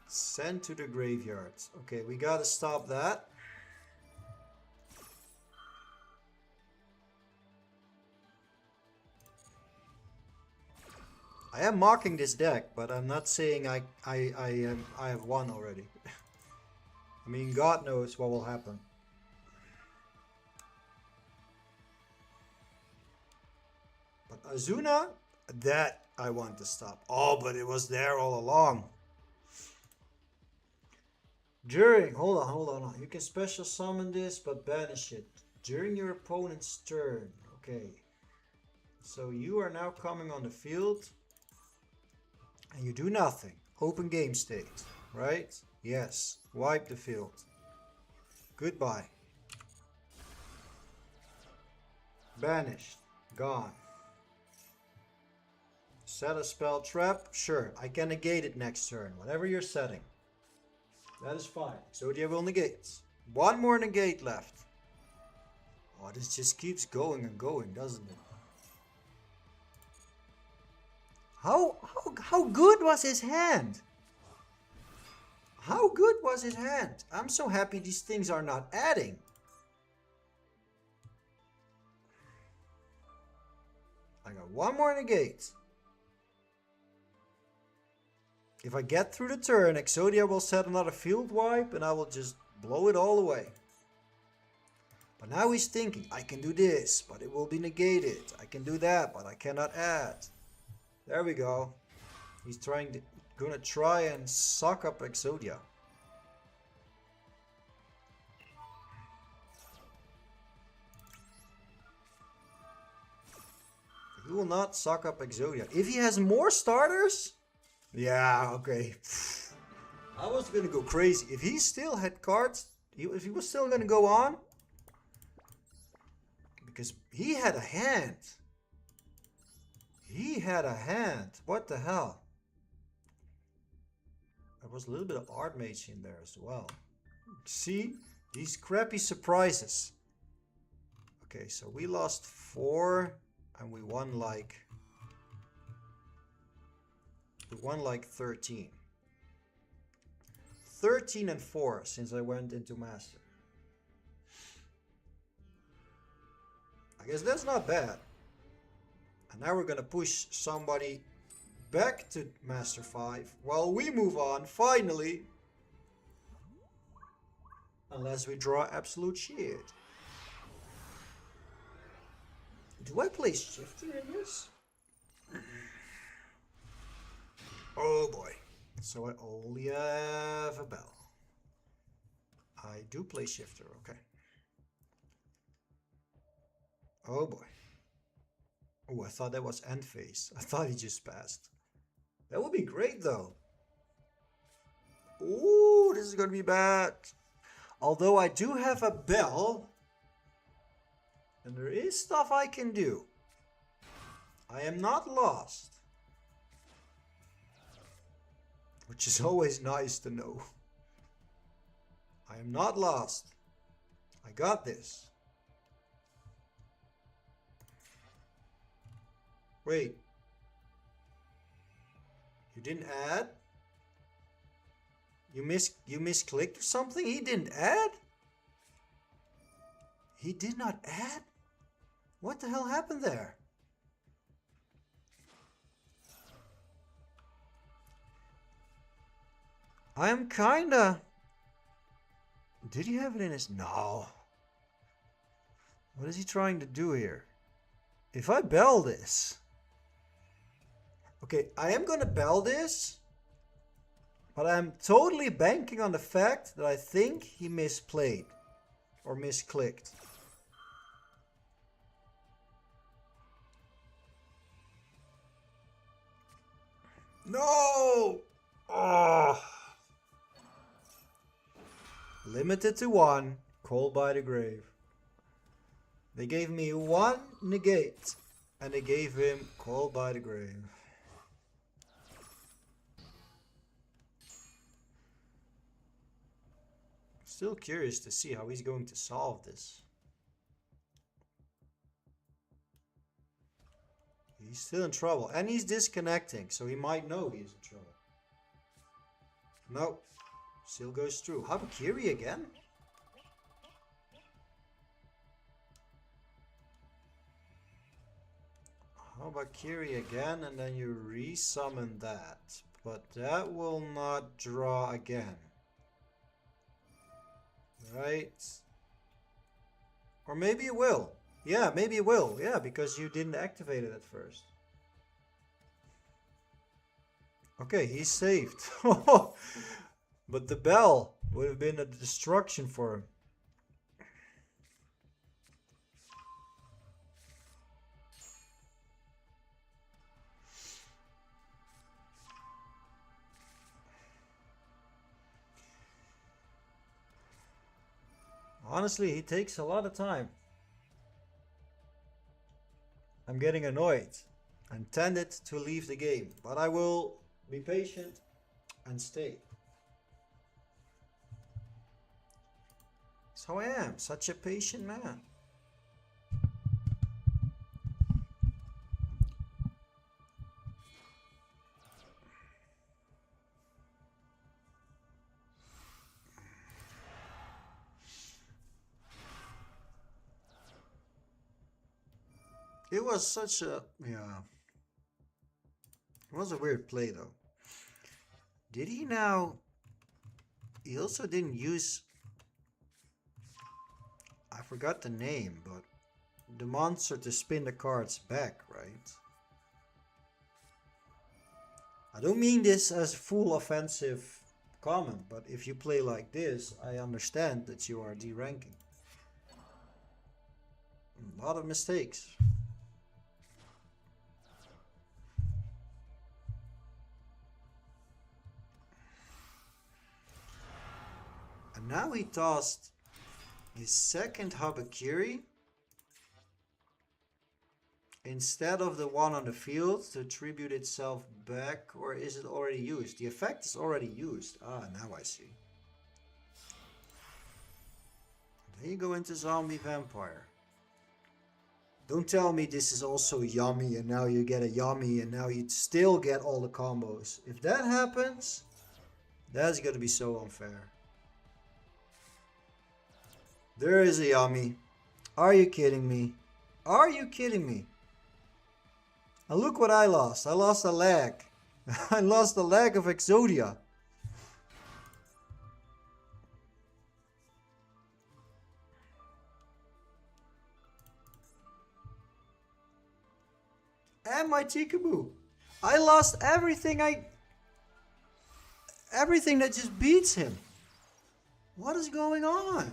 Send to the graveyard. Okay, we gotta stop that. I am mocking this deck, but I'm not saying I have won already. I mean, God knows what will happen. But Azuna, that I want to stop. Oh, but it was there all along. During, hold on. You can special summon this, but banish it during your opponent's turn. Okay. So you are now coming on the field. And you do nothing. Open game state, right? Yes. Wipe the field. Goodbye. Banished. Gone. Set a spell trap. Sure, I can negate it next turn. Whatever you're setting. That is fine. Exodia will negate. 1 more negate left. Oh, this just keeps going and going, doesn't it? How good was his hand? How good was his hand? I'm so happy these things are not adding. I got 1 more negate. If I get through the turn, Exodia will set another field wipe and I will just blow it all away. But now he's thinking, I can do this, but it will be negated. I can do that, but I cannot add. There we go. He's gonna try and suck up Exodia. He will not suck up Exodia. If he has more starters, yeah, okay. I was gonna go crazy. If he still had cards, if he was still gonna go on, because he had a hand. He had a hand. What the hell? There was a little bit of art mage in there as well. See? These crappy surprises. Okay, so we lost 4 and we won like 13. 13 and 4 since I went into master. I guess that's not bad. And now we're gonna push somebody back to master 5 while we move on finally. Unless we draw absolute shit. Do I play shifter in this? Oh boy. So I only have a bell. I do play shifter, okay. Oh boy. Oh, I thought that was end phase. I thought he just passed. That would be great though. Ooh, this is gonna be bad. Although I do have a bell. And there is stuff I can do. I am not lost. Which is always nice to know. I am not lost. I got this. Wait. You didn't add? You misclicked or something? He didn't add? He did not add? What the hell happened there? I'm kinda... Did he have it in his... No. What is he trying to do here? If I bell this... Okay, I am gonna bell this. But I'm totally banking on the fact that I think he misplayed. Or misclicked. No! Oh. Limited to 1. Called by the grave. They gave me 1 negate. And they gave him Called by the grave. Still curious to see how he's going to solve this. He's still in trouble. And he's disconnecting, so he might know he's in trouble. Nope. Still goes through. Habakiri again? Habakiri again, and then you resummon that. But that will not draw again. Right? Or maybe it will. Yeah, maybe it will. Yeah, because you didn't activate it at first. Okay, he's saved. But the bell would have been a destruction for him. Honestly, he takes a lot of time. I'm getting annoyed and tended to leave the game, but I will be patient and stay. So I am such a patient man. It was such a, yeah. It was a weird play though. Did he now, he also didn't use, I forgot the name, but the monster to spin the cards back, right? I don't mean this as full offensive comment, but if you play like this, I understand that you are deranking. A lot of mistakes. And now he tossed his second Habakiri. instead of the one on the field to tribute itself back, or is it already used? The effect is already used. Ah, now I see. Then you go into zombie vampire. Don't tell me this is also yummy and now you get a yummy and now you still get all the combos. If that happens, that's gonna be so unfair. There is a yummy. Are you kidding me? Are you kidding me? And look what I lost. I lost a leg. I lost the leg of Exodia. And my Tikaboo. I lost everything everything that just beats him. What is going on?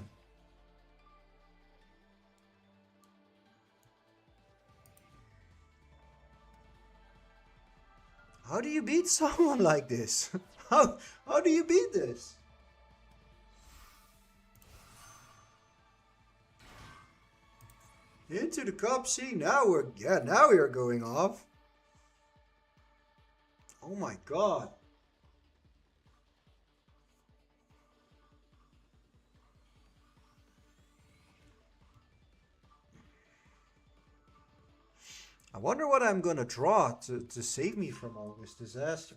How do you beat someone like this? How do you beat this? Into the cup. See, now we are going off. Oh my god. I wonder what I'm gonna draw to save me from all this disaster.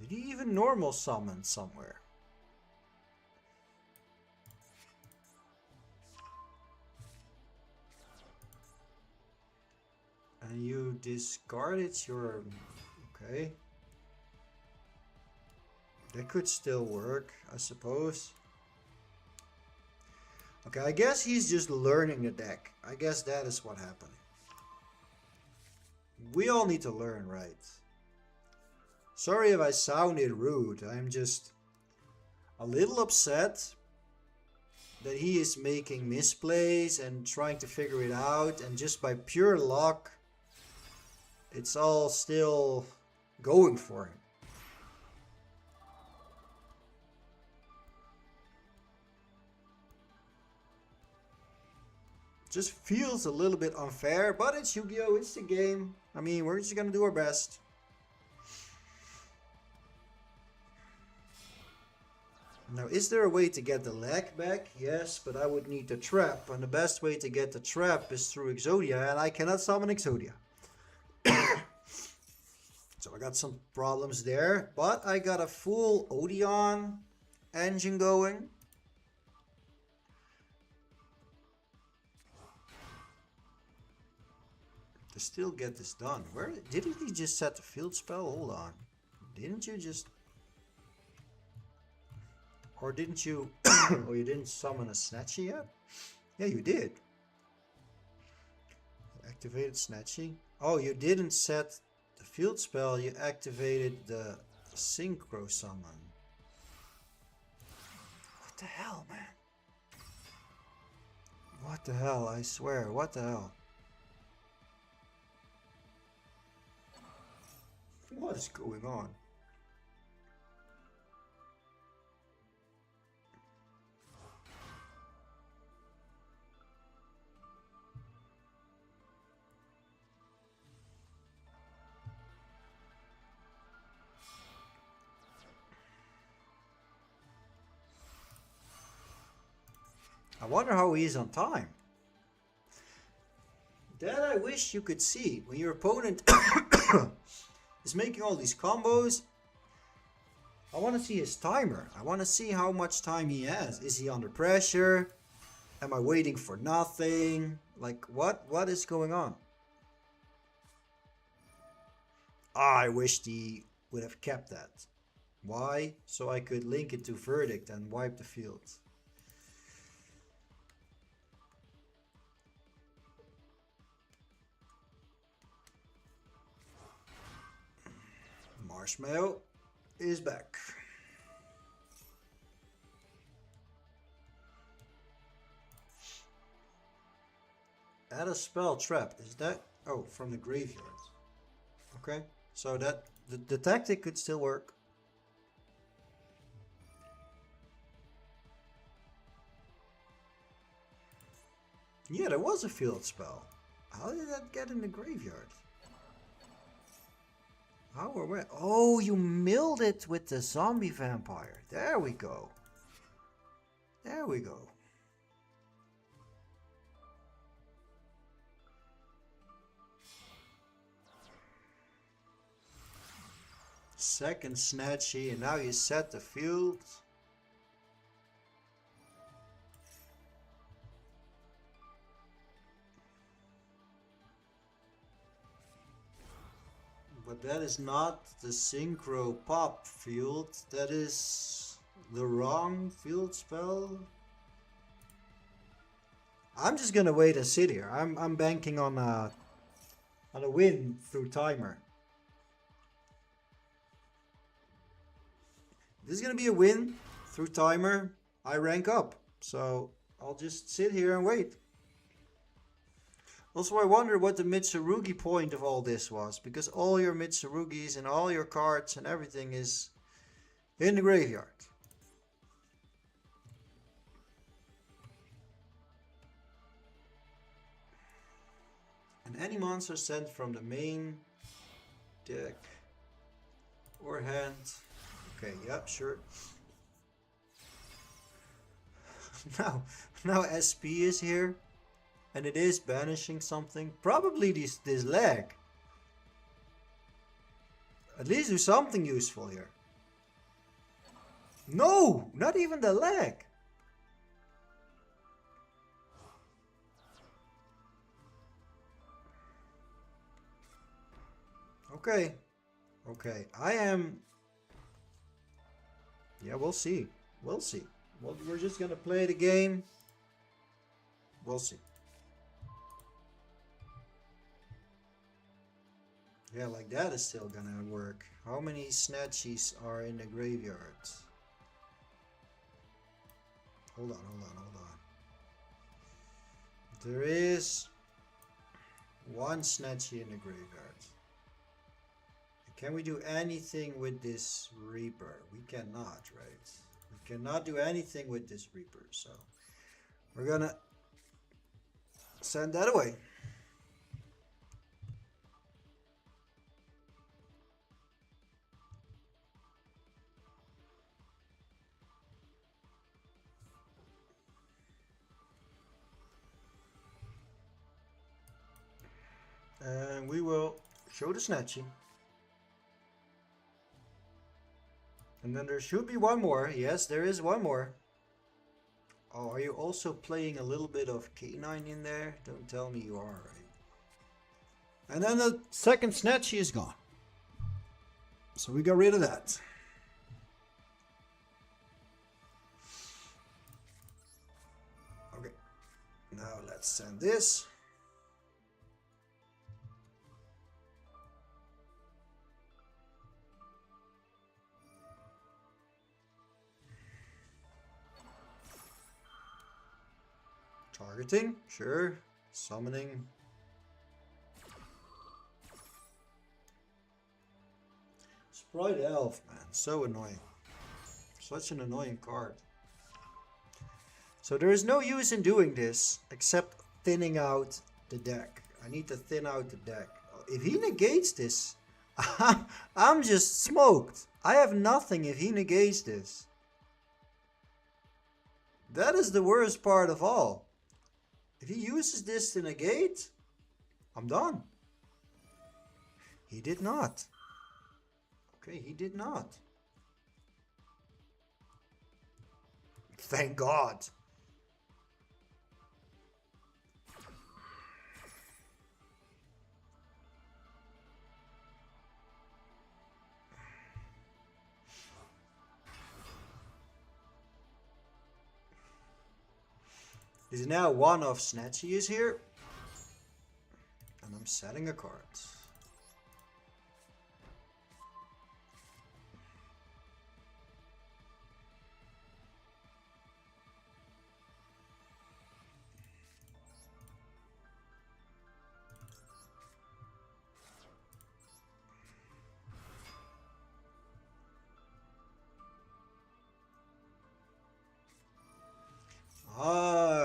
Did he even normal summon somewhere? And you discarded your... Okay. That could still work, I suppose. Okay, I guess he's just learning the deck. I guess that is what happened. We all need to learn, right? Sorry if I sounded rude. I'm just a little upset that he is making misplays and trying to figure it out, and just by pure luck it's all still going for him. Just feels a little bit unfair, but it's Yu-Gi-Oh! It's the game. I mean, we're just gonna do our best. Now, is there a way to get the leg back? Yes, but I would need the trap. And the best way to get the trap is through Exodia, and I cannot summon Exodia. So I got some problems there, but I got a full Odion engine going. To still get this done. Where didn't he just set the field spell? Hold on. Didn't you just... Or didn't you... Oh, you didn't summon a Snatchy yet? Yeah, you did. Activated Snatchy. Oh, you didn't set the field spell. You activated the Synchro Summon. What the hell, man? What the hell, I swear. What the hell? What is going on? I wonder how he is on time. That I wish you could see. When your opponent is making all these combos, I want to see his timer. I want to see how much time he has. Is he under pressure? Am I waiting for nothing? Like, what is going on? I wished he would have kept that. Why? So I could link it to Verdict and wipe the field. Marshmallow is back. Add a spell trap. Is that... Oh, from the graveyard. Okay. So that... The tactic could still work. Yeah, there was a field spell. How did that get in the graveyard? How or where? Oh, you milled it with the zombie vampire. There we go. There we go. Second snatchy, and now you set the field. But that is not the synchro pop field. That is the wrong field spell. I'm just gonna wait and sit here. I'm banking on a win through timer. This is gonna be a win through timer. I rank up, so I'll just sit here and wait. Also, I wonder what the Mitsurugi point of all this was, because all your Mitsurugis and all your cards and everything is in the graveyard. And any monster sent from the main deck or hand. Okay, yep, sure. now SP is here. And it is banishing something. Probably this leg. At least do something useful here. No! Not even the leg! Okay. Okay. I am... Yeah, we'll see. We'll see. Well, we're just gonna play the game. We'll see. Yeah, like that is still gonna work. How many snatchies are in the graveyard? Hold on. There is one snatchy in the graveyard. Can we do anything with this Reaper? We cannot, right? We cannot do anything with this Reaper, so we're gonna send that away. And we will show the snatching. And then there should be one more. Yes, there is one more. Oh, are you also playing a little bit of K9 in there? Don't tell me you are, right? And then the second snatchy is gone. So we got rid of that. Okay. Now let's send this. Targeting, sure. Summoning. Sprite Elf, man. So annoying. Such an annoying card. So there is no use in doing this except thinning out the deck. I need to thin out the deck. If he negates this, I'm just smoked. I have nothing if he negates this. That is the worst part of all. If he uses this to negate, I'm done. He did not. Okay, he did not. Thank God. Is now one of Snatchy is here. And I'm setting a card.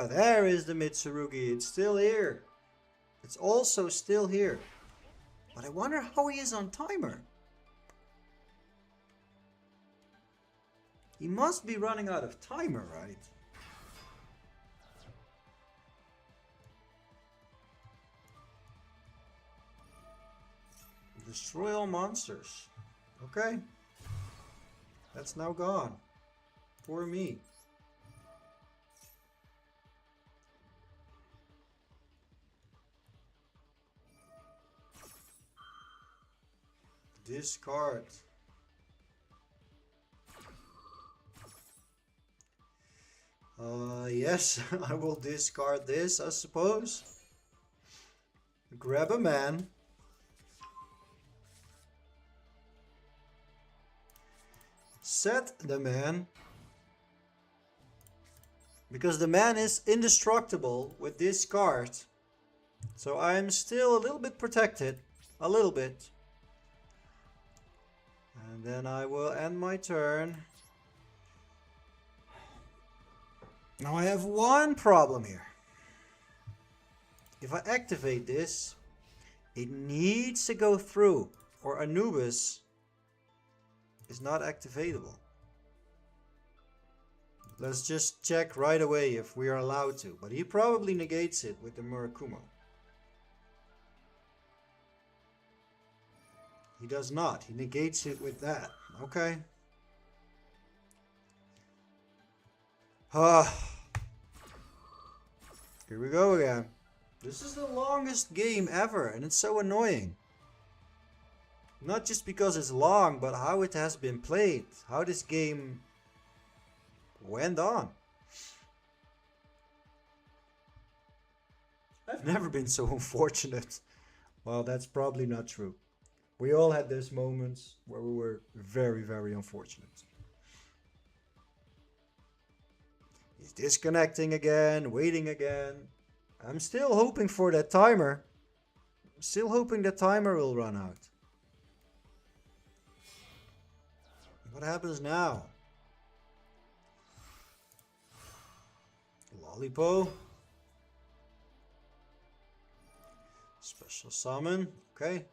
There is the Mitsurugi. It's still here. It's also still here. But I wonder how he is on timer. He must be running out of timer, right? Destroy all monsters. Okay. That's now gone. For me. Discard. Yes, I will discard this, I suppose. Grab a man. Set the man. Because the man is indestructible with this card. So I'm still a little bit protected. A little bit. And then I will end my turn. Now I have one problem here. If I activate this, it needs to go through, or Anubis is not activatable. Let's just check right away if we are allowed to, but he probably negates it with the Murakumo. He does not, he negates it with that. Okay. Here we go again. This is the longest game ever, and it's so annoying. Not just because it's long, but how it has been played. How this game went on. I've never been so unfortunate. Well, that's probably not true. We all had those moments where we were very, very unfortunate. He's disconnecting again, waiting again. I'm still hoping for that timer. I'm still hoping the timer will run out. What happens now? Lollipo. Special summon. Okay.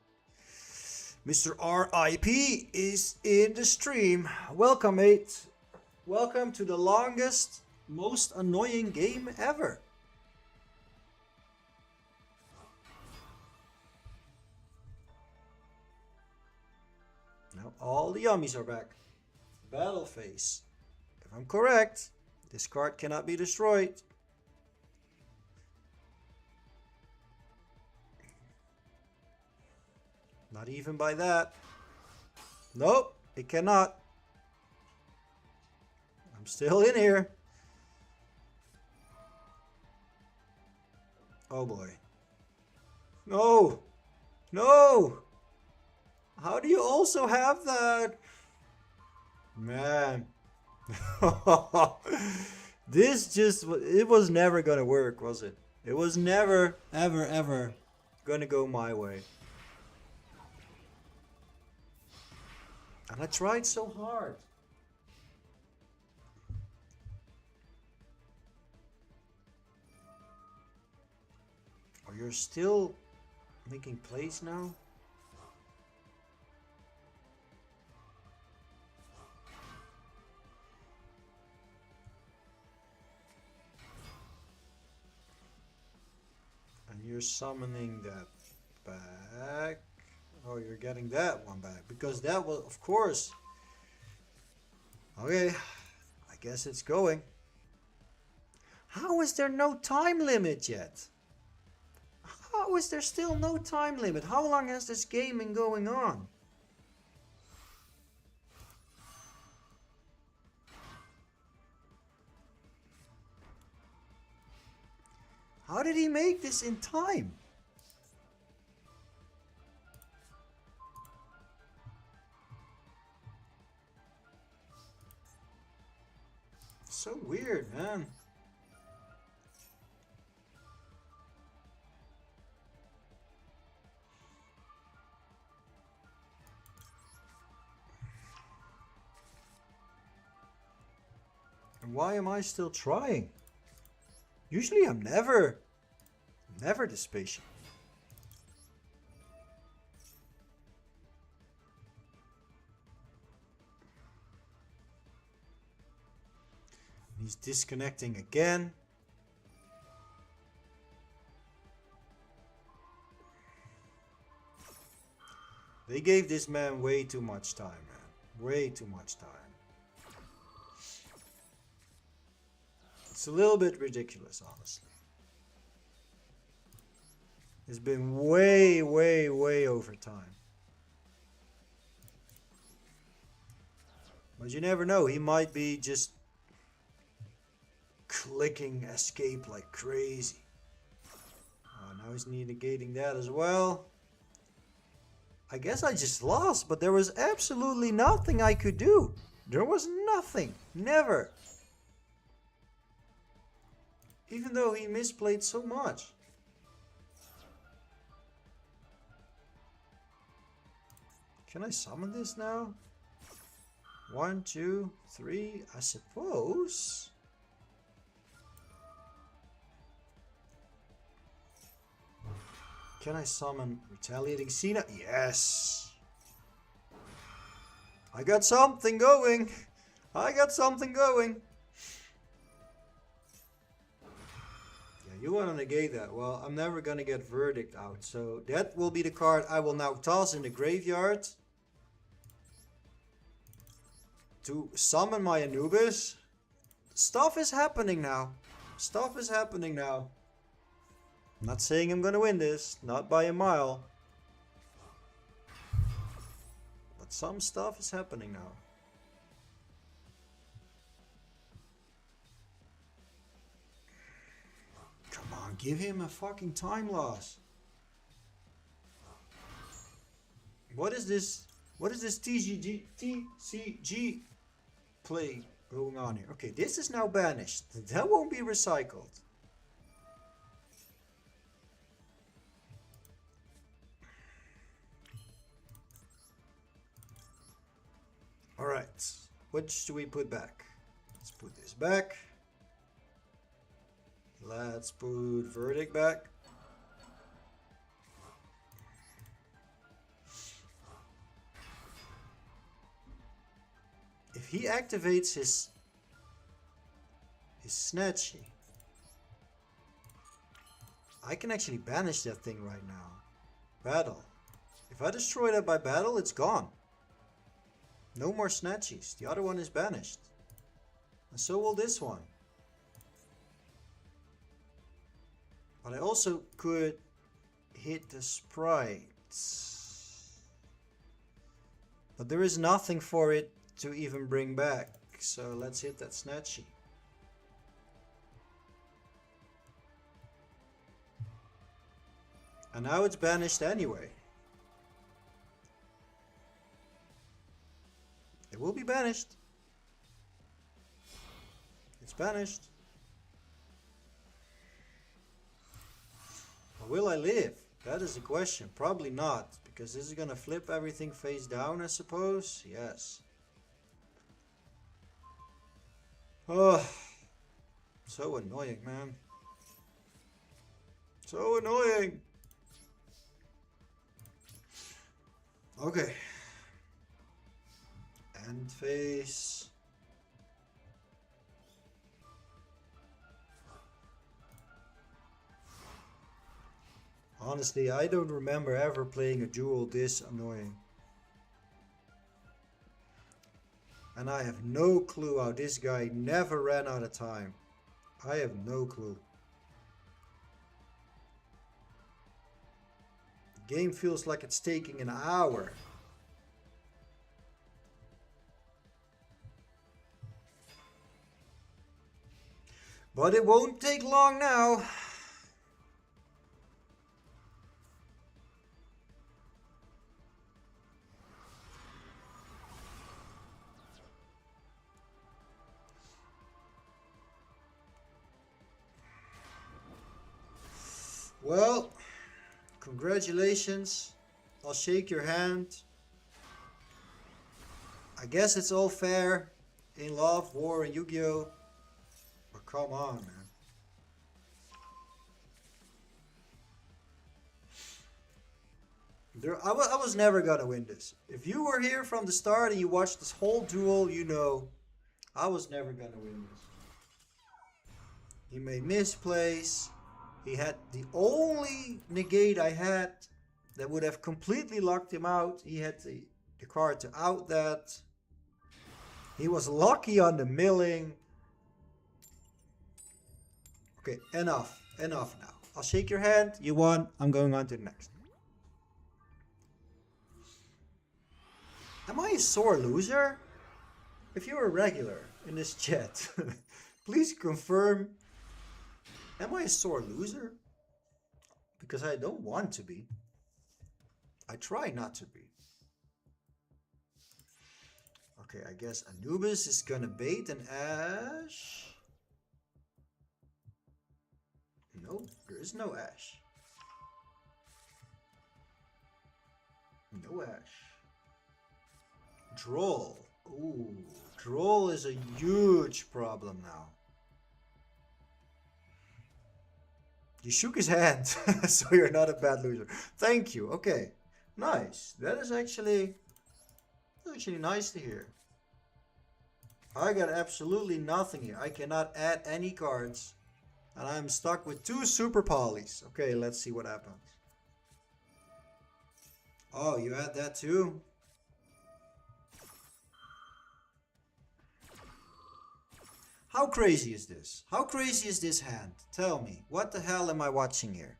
Mr. R.I.P. is in the stream. Welcome, mate. Welcome to the longest, most annoying game ever. Now all the yummies are back. Battle phase. If I'm correct, this card cannot be destroyed. Not even by that. Nope, it cannot. I'm still in here. Oh boy. No! No! How do you also have that? Man. This just, it was never gonna work, was it? It was never, ever, ever gonna go my way. And I tried so hard. Oh, you're still making plays now? And you're summoning that back. Oh, you're getting that one back. Because that was, of course. Okay. I guess it's going. How is there no time limit yet? How is there still no time limit? How long has this game been going on? How did he make this in time? So weird, man. And why am I still trying? Usually I'm never this patient. He's disconnecting again. They gave this man way too much time, man. Way too much time. It's a little bit ridiculous, honestly. It's been way over time. But you never know, he might be just clicking escape like crazy. Oh, now he's negating that as well. I guess I just lost, but there was absolutely nothing I could do. There was nothing. Never. Even though he misplayed so much. Can I summon this now? 1, 2, 3, I suppose. Can I summon Retaliating Cena? Yes! I got something going! I got something going! Yeah, you want to negate that. Well, I'm never gonna get Verdict out. So that will be the card I will now toss in the graveyard. To summon my Anubis. Stuff is happening now. Stuff is happening now. I'm not saying I'm gonna win this, not by a mile. But some stuff is happening now. Come on, give him a fucking time loss. What is this? What is this TCG play going on here? Okay, this is now banished. That won't be recycled. Alright, which do we put back? Let's put this back. Let's put Verdict back. If he activates his Snatchy, I can actually banish that thing right now. Battle. If I destroy that by battle, it's gone. No more Snatchies. The other one is banished. And so will this one. But I also could hit the sprites. But there is nothing for it to even bring back. So let's hit that Snatchy. And now it's banished anyway. It will be banished. It's banished. But will I live? That is the question. Probably not, because this is gonna flip everything face down, I suppose. Yes. Oh, so annoying, man. So annoying. Okay. End phase. Honestly, I don't remember ever playing a duel this annoying. And I have no clue how this guy never ran out of time. I have no clue. The game feels like it's taking an hour. But it won't take long now. Well, congratulations. I'll shake your hand. I guess it's all fair in love, war, and Yu-Gi-Oh! But come on, man. I was never gonna win this. If you were here from the start and you watched this whole duel, you know I was never gonna win this. He made misplays. He had the only negate I had that would have completely locked him out. He had the card to out that. He was lucky on the milling. Okay, enough. Enough now. I'll shake your hand. You won. I'm going on to the next. Am I a sore loser? If you're a regular in this chat, please confirm. Am I a sore loser? Because I don't want to be. I try not to be. Okay, I guess Anubis is gonna bait an Ash. No, there is no Ash. No Ash. Droll. Ooh, Droll is a huge problem now. You shook his hand, so you're not a bad loser. Thank you. Okay, nice. That is actually nice to hear. I got absolutely nothing here. I cannot add any cards. And I'm stuck with 2 super polys. Okay, let's see what happens. Oh, you add that too? How crazy is this? How crazy is this hand? Tell me, what the hell am I watching here?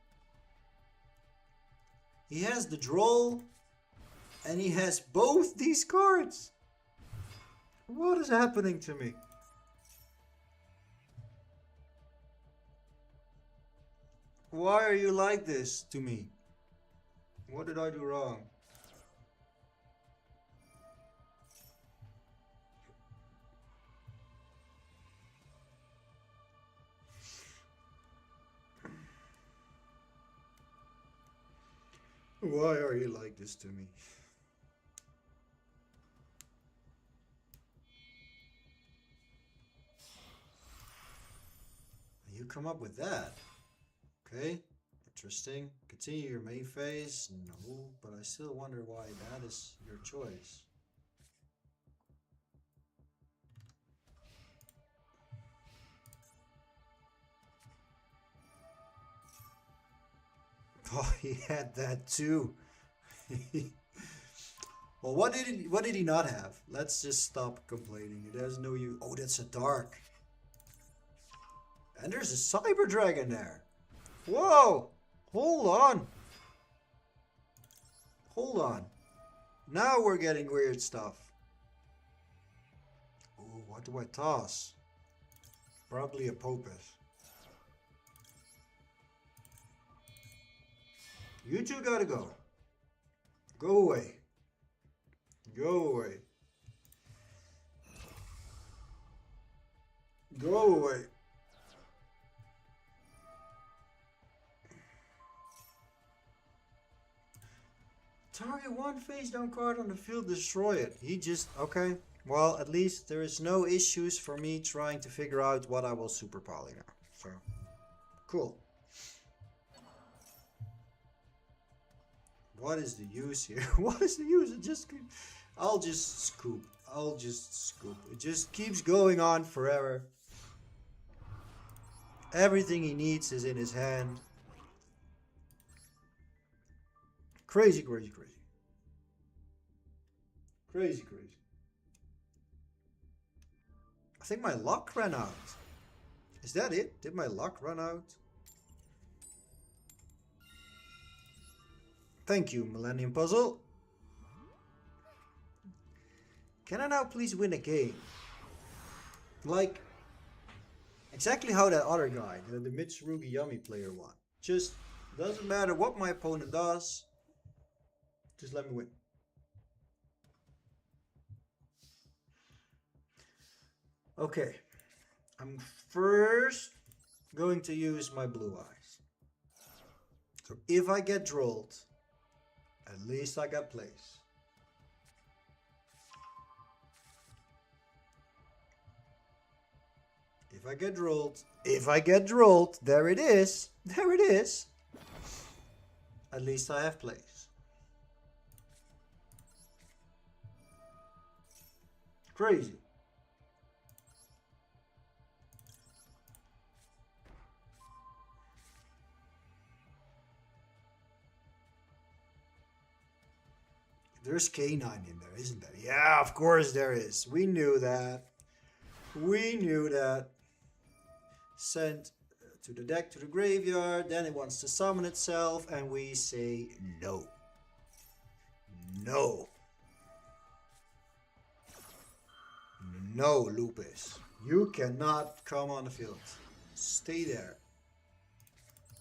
He has the Droll, and he has both these cards. What is happening to me? Why are you like this to me? What did I do wrong? Why are you like this to me? You come up with that. Okay, interesting. Continue your main phase. No, but I still wonder why that is your choice. Oh, he had that too. Well, what did he not have? Let's just stop complaining. It has no use. Oh, that's a dark. And there's a cyber dragon there. Whoa! Hold on. Hold on. Now we're getting weird stuff. Oh, what do I toss? Probably a Popeth. You two gotta go. Go away. Go away. Go away. Target one face down card on the field, destroy it. He just, okay. Well, at least there is no issues for me trying to figure out what I will super poly now. So, cool. What is the use here? What is the use? I'll just scoop. I'll just scoop. It just keeps going on forever. Everything he needs is in his hand. Crazy, crazy, crazy. Crazy, crazy. I think my luck ran out. Is that it? Did my luck run out? Thank you, Millennium Puzzle. Can I now please win a game? Like, exactly how that other guy, the Mitsurugi Yummy player won. Just doesn't matter what my opponent does. Just let me win. Okay. I'm first going to use my blue eyes. So if I get drolled, at least I got place. If I get drolled, there it is. There it is. At least I have place. Crazy. There's K9 in there, isn't there? Yeah, of course there is. We knew that. We knew that. Sent to the deck, to the graveyard. Then it wants to summon itself. And we say no. No. No, Lupus. You cannot come on the field. Stay there.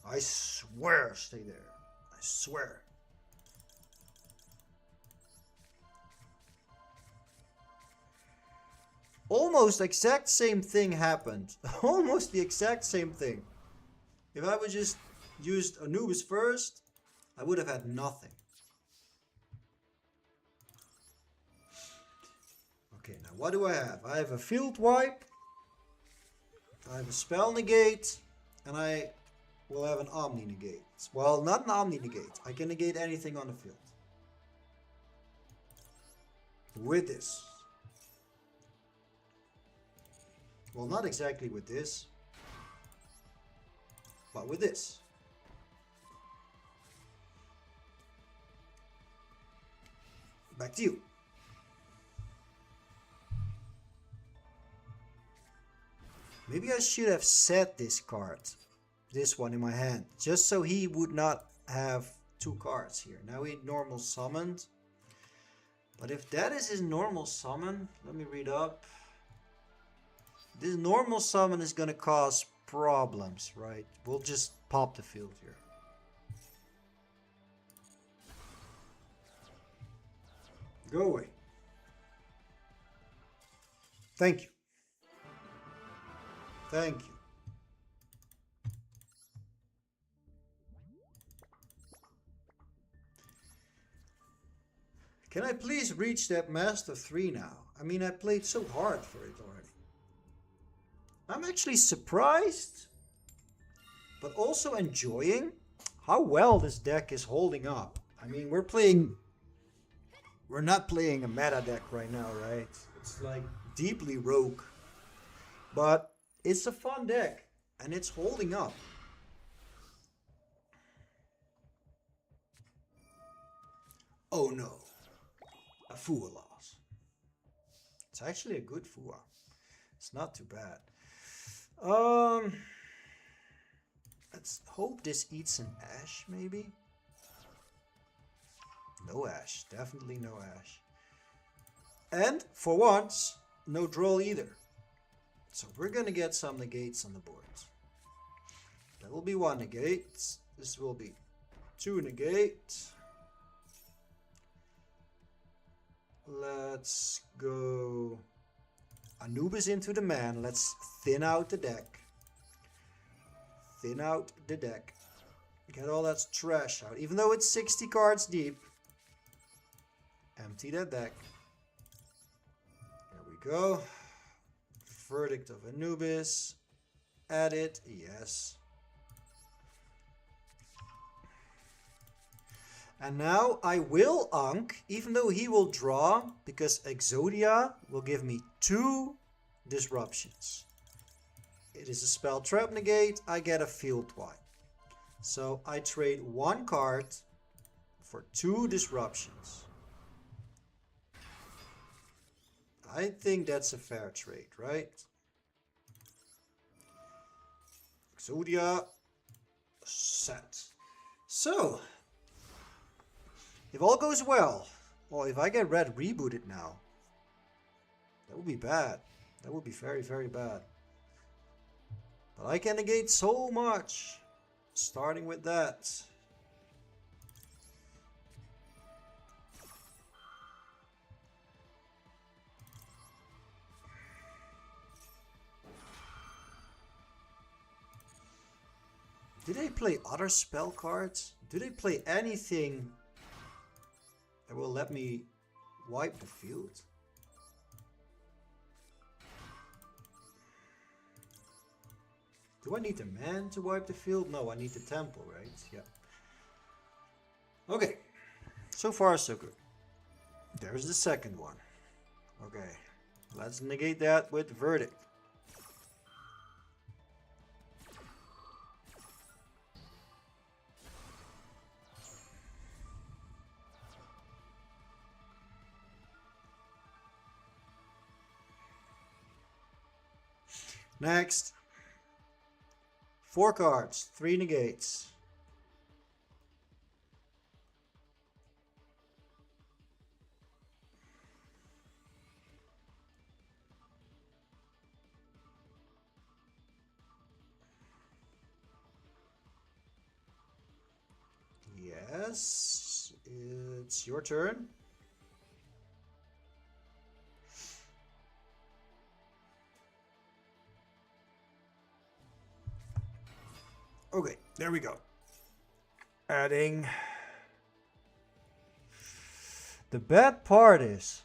I swear, stay there. I swear. Almost exact same thing happened. Almost the exact same thing. If I would just used Anubis first, I would have had nothing. Okay, now what do I have? I have a field wipe. I have a spell negate. And I will have an Omni negate. Well, not an Omni negate. I can negate anything on the field. With this. Well, not exactly with this, but with this. Back to you. Maybe I should have set this card, this one in my hand, just so he would not have two cards here. Now he normal summoned. But if that is his normal summon, let me read up. This normal summon is going to cause problems, right? We'll just pop the field here. Go away. Thank you. Thank you. Can I please reach that Master 3 now? I mean, I played so hard for it already. I'm actually surprised, but also enjoying how well this deck is holding up. I mean, we're not playing a meta deck right now, right? It's like deeply rogue, but it's a fun deck and it's holding up. Oh no, a Fua loss. It's actually a good Fua. It's not too bad. Let's hope this eats an Ash, maybe? No Ash, definitely no Ash. And, for once, no draw either. So we're gonna get some negates on the board. That will be one negate. This will be two negates. Let's go Anubis into the man. Let's thin out the deck. Thin out the deck. Get all that trash out. Even though it's 60 cards deep. Empty that deck. There we go. Verdict of Anubis. Add it. Yes. And now I will Ankh, even though he will draw, because Exodia will give me 2 disruptions. It is a spell trap negate, I get a field wipe. So I trade 1 card for 2 disruptions. I think that's a fair trade, right? Exodia set. So, if all goes well, or if I get red rebooted now, that would be bad. That would be very, very bad. But I can negate so much, starting with that. Do they play other spell cards? Do they play anything that will let me wipe the field? Do I need the man to wipe the field? No, I need the temple, right? Yeah. Okay. So far, so good. There's the second one. Okay. Let's negate that with Verdict. Next. 4 cards, 3 negates. Yes, it's your turn. Okay, there we go. Adding. The bad part is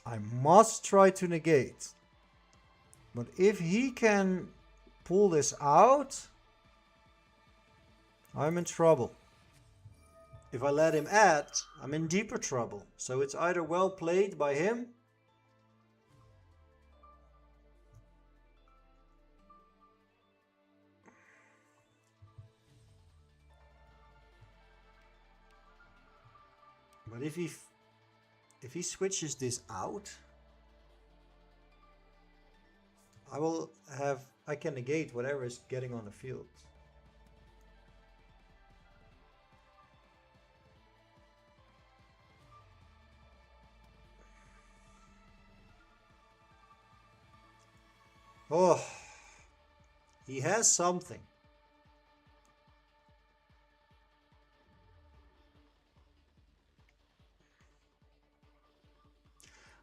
I must try to negate. But if he can pull this out, I'm in trouble. If I let him add, I'm in deeper trouble. So it's either well played by him. But if he switches this out, I can negate whatever is getting on the field. Oh, he has something.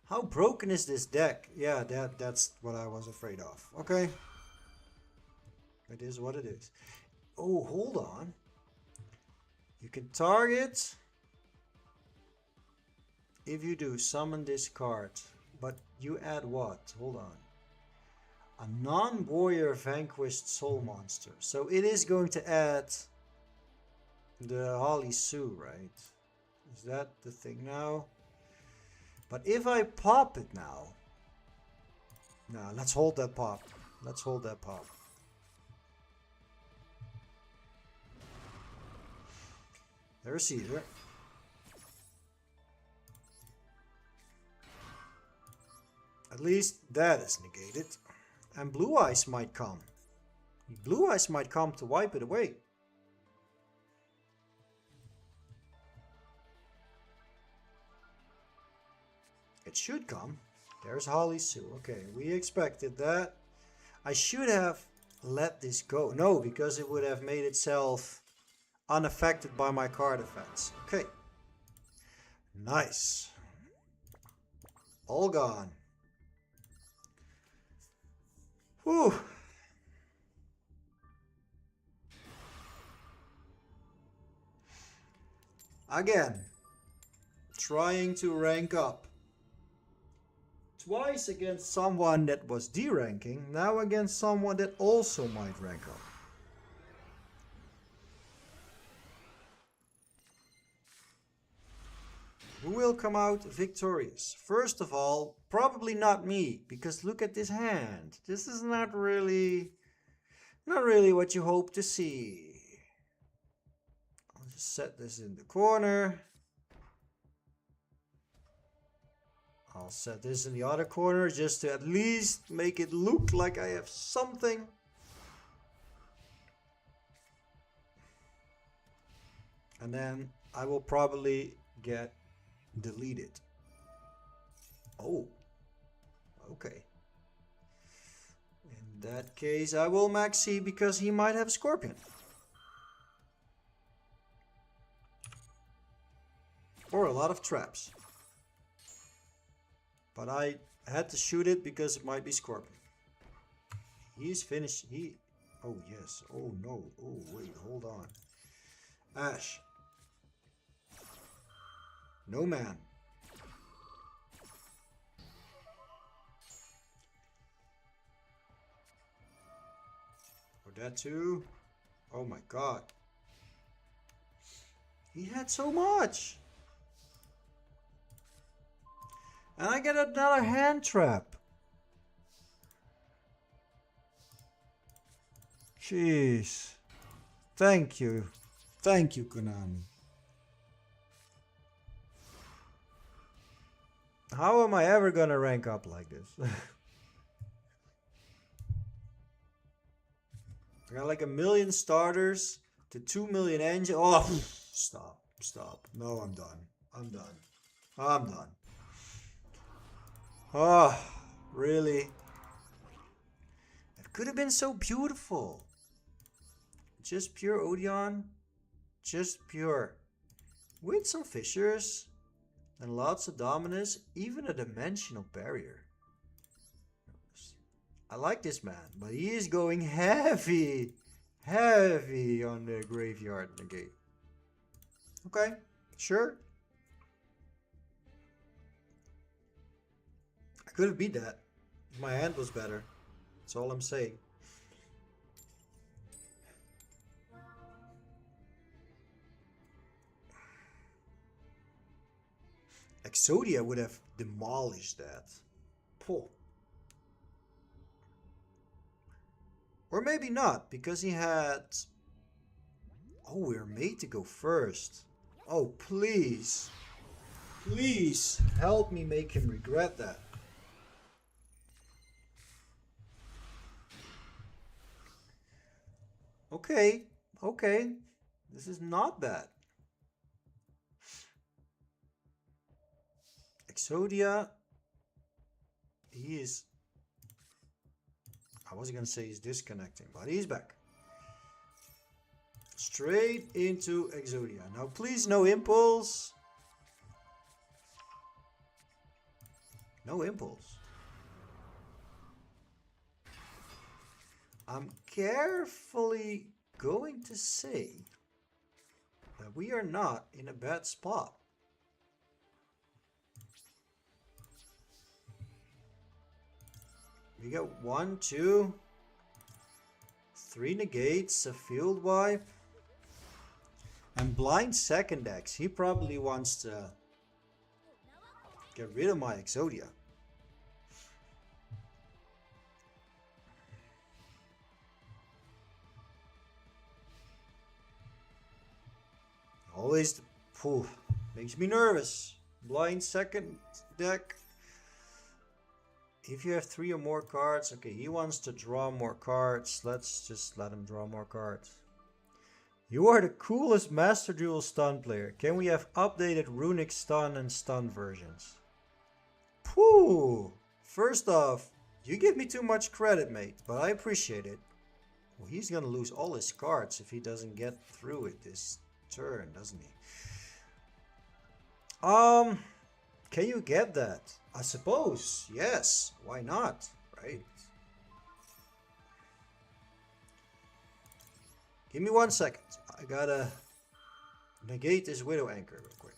How broken is this deck? Yeah, that's what I was afraid of. Okay. It is what it is. Oh, hold on. You can target. If you do, summon this card. But you add what? Hold on. A non-warrior vanquished soul monster. So it is going to add the Holly Sue, right? Is that the thing now? But if I pop it now... No, let's hold that pop. Let's hold that pop. There's Caesar. At least that is negated. And Blue Eyes might come. Blue Eyes might come to wipe it away. It should come. There's Holly Sue. Okay, we expected that. I should have let this go. No, because it would have made itself unaffected by my card effects. Okay. Nice. All gone. Whew. Again, trying to rank up. Twice against someone that was D-ranking, now against someone that also might rank up. Who will come out victorious? First of all, probably not me, because look at this hand. This is not really what you hope to see. I'll just set this in the corner. I'll set this in the other corner just to at least make it look like I have something. And then I will probably get deleted. Oh, okay. In that case, I will maxi because he might have Scorpion. Or a lot of traps. But I had to shoot it because it might be Scorpion. He's finished. Oh yes. Oh no. Oh wait. Hold on. Ash. No man. Or that too. Oh my god. He had so much. And I get another hand trap. Jeez. Thank you. Thank you, Konami. How am I ever gonna rank up like this? I got like 1 million starters to 2 million engine. Oh, stop. No, I'm done. I'm done. Oh, really? It could have been so beautiful. Just pure Odion. Just pure. With some fissures. And lots of dominance. Even a dimensional barrier. I like this man, but he is going heavy on the graveyard negate. Okay, sure. I could have beat that. My hand was better. That's all I'm saying. Exodia would have demolished that. Poor. Or maybe not, because he had... Oh, we're made to go first. Oh, please. Please help me make him regret that. Okay. This is not bad. Exodia. He is... I wasn't going to say he's disconnecting, but he's back. Straight into Exodia. Now please, no impulse. No impulse. I'm carefully going to say that we are not in a bad spot. We got 1, 2, 3 negates, a field wipe, and blind second X. He probably wants to get rid of my Exodia. Always, makes me nervous. Blind second deck. If you have 3 or more cards, okay, he wants to draw more cards. Let's just let him draw more cards. You are the coolest Master Duel stun player. Can we have updated runic stun and stun versions? Phew! First off, you give me too much credit, mate, but I appreciate it. Well, he's gonna lose all his cards if he doesn't get through it this turn, doesn't he? Can you get that? I suppose, yes. Why not, right? Give me 1 second. I gotta negate this Widow Anchor real quick.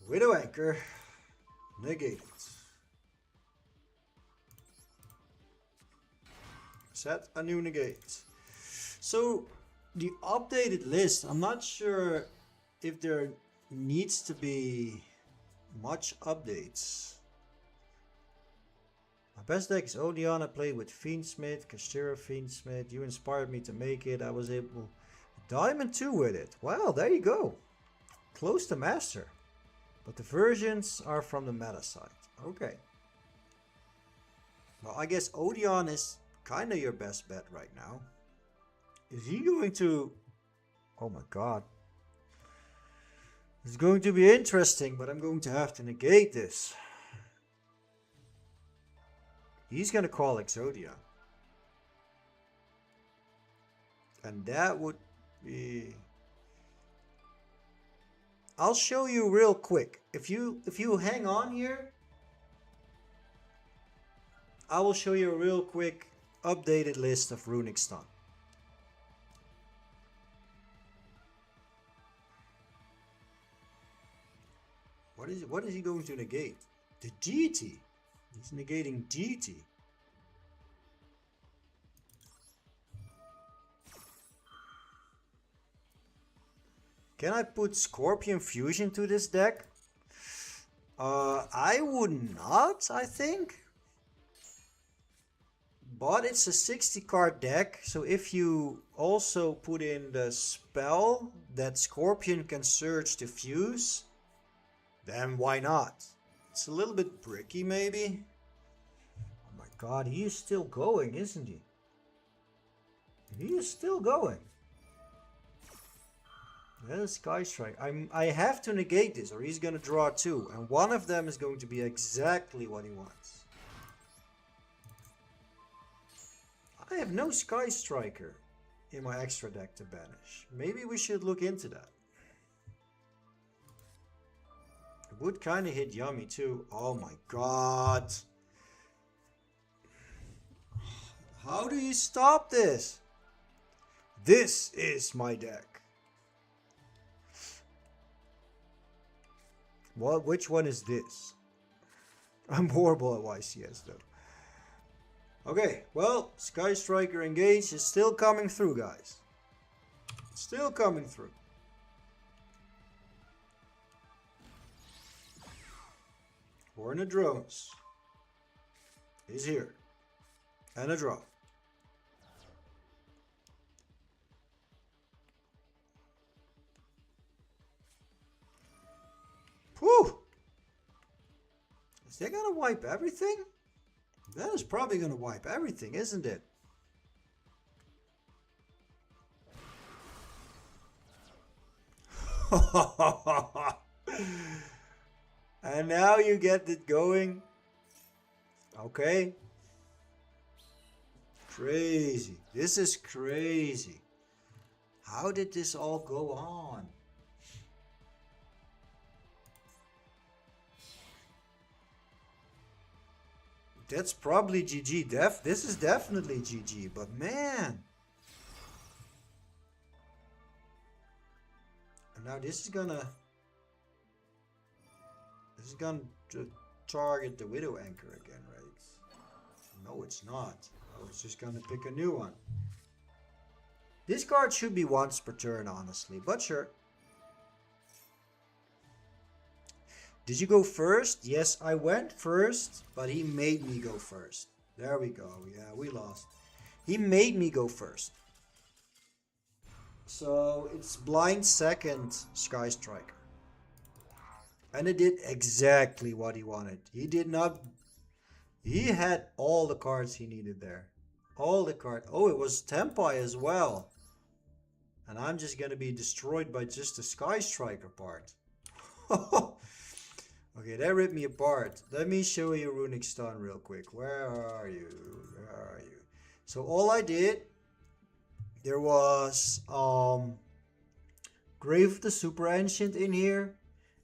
Widow Anchor, negate it. Set a new negate. So the updated list, I'm not sure if there needs to be much updates. My best deck is Odion. I played with Fiendsmith, Kastira Fiendsmith. You inspired me to make it. I was able Diamond 2 with it. Well, there you go. Close to Master. But the versions are from the meta side. Okay. Well, I guess Odion is kind of your best bet right now. Is he going to... Oh my god. It's going to be interesting, but I'm going to have to negate this. He's going to call Exodia. And that would be... I'll show you real quick. If you hang on here, I will show you a real quick updated list of runic stun. What is he going to negate? The deity. He's negating deity. Can I put Scorpion Fusion to this deck? I would not, I think. But it's a 60 card deck, so if you also put in the spell that Scorpion can surge to fuse, then why not? It's a little bit bricky maybe. Oh my god, he is still going, isn't he? He is still going. That is Sky Strike. I have to negate this or he's gonna draw two, and one of them is going to be exactly what he wants. I have no Sky Striker in my extra deck to banish. Maybe we should look into that. It would kind of hit yummy too. Oh my god. How do you stop this? This is my deck. What? Which one is this? I'm horrible at YCS though. Okay, well, Sky Striker Engage is still coming through, guys. Still coming through. Horn of Drones is here. And a draw. Whew! Is that gonna wipe everything? That is probably going to wipe everything, isn't it? And now you get it going. Okay. Crazy. This is crazy. How did this all go on? That's probably GG. This is definitely GG, but man. And now this is gonna target the Widow Anchor again, right? No, it's not. I was just gonna pick a new one. This card should be once per turn, honestly, but sure. Did you go first? Yes, I went first, but he made me go first. There we go. Yeah, we lost. He made me go first. So it's blind second Sky Striker. And it did exactly what he wanted. He did not... He had all the cards he needed there. All the cards. Oh, it was Tempai as well. And I'm just going to be destroyed by just the Sky Striker part. Okay, that ripped me apart. Let me show you Runic Stun real quick. Where are you? Where are you? So all I did, there was Grave of the Super Ancient in here,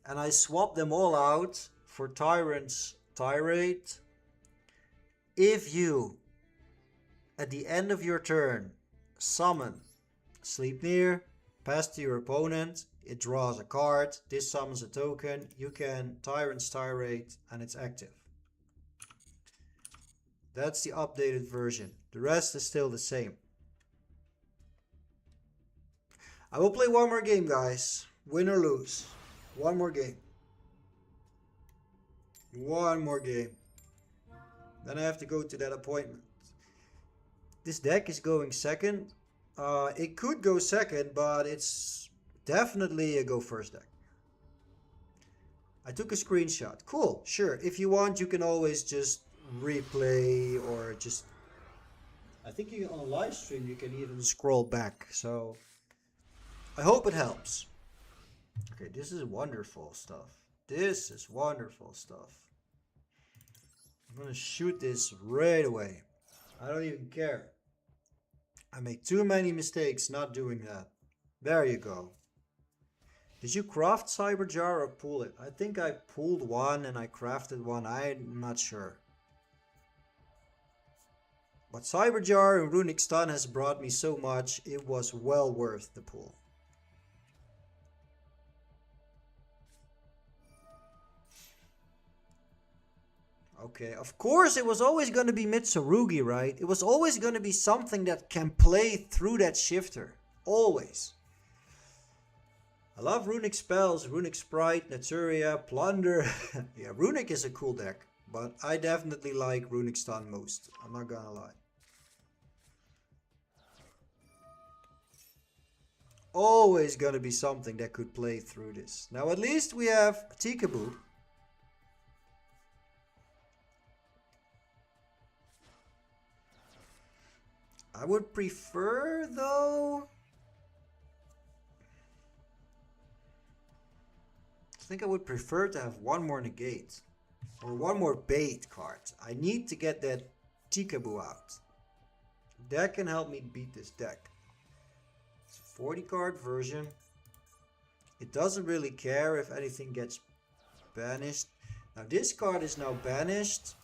and I swapped them all out for Tyrant's Tirade. If you, at the end of your turn, summon Sleep Near, pass to your opponent, it draws a card, this summons a token, you can Tyrant's Tirade, and it's active. That's the updated version. The rest is still the same. I will play one more game, guys. Win or lose. One more game. One more game. Then I have to go to that appointment. This deck is going second. It could go second, but it's definitely a go first deck. I took a screenshot. Cool, sure. If you want, you can always just replay or just... I think on a live stream you can even scroll back. So I hope it helps. Okay, this is wonderful stuff. This is wonderful stuff. I'm gonna shoot this right away. I don't even care. I make too many mistakes not doing that. There you go. Did you craft Cyberjar or pull it? I think I pulled one and I crafted one. I'm not sure. But Cyberjar and Runic Stun has brought me so much, it was well worth the pull. Okay, of course it was always going to be Mitsurugi, right? It was always going to be something that can play through that shifter. Always. I love runic spells, runic sprite, Naturia, plunder. Yeah, runic is a cool deck, but I definitely like runic stun most. I'm not gonna lie. Always gonna be something that could play through this. Now at least we have Tikaboo. I would prefer though. I think I would prefer to have one more negate. Or one more bait card. I need to get that Tikaboo out. That can help me beat this deck. It's a 40 card version. It doesn't really care if anything gets banished. Now this card is now banished.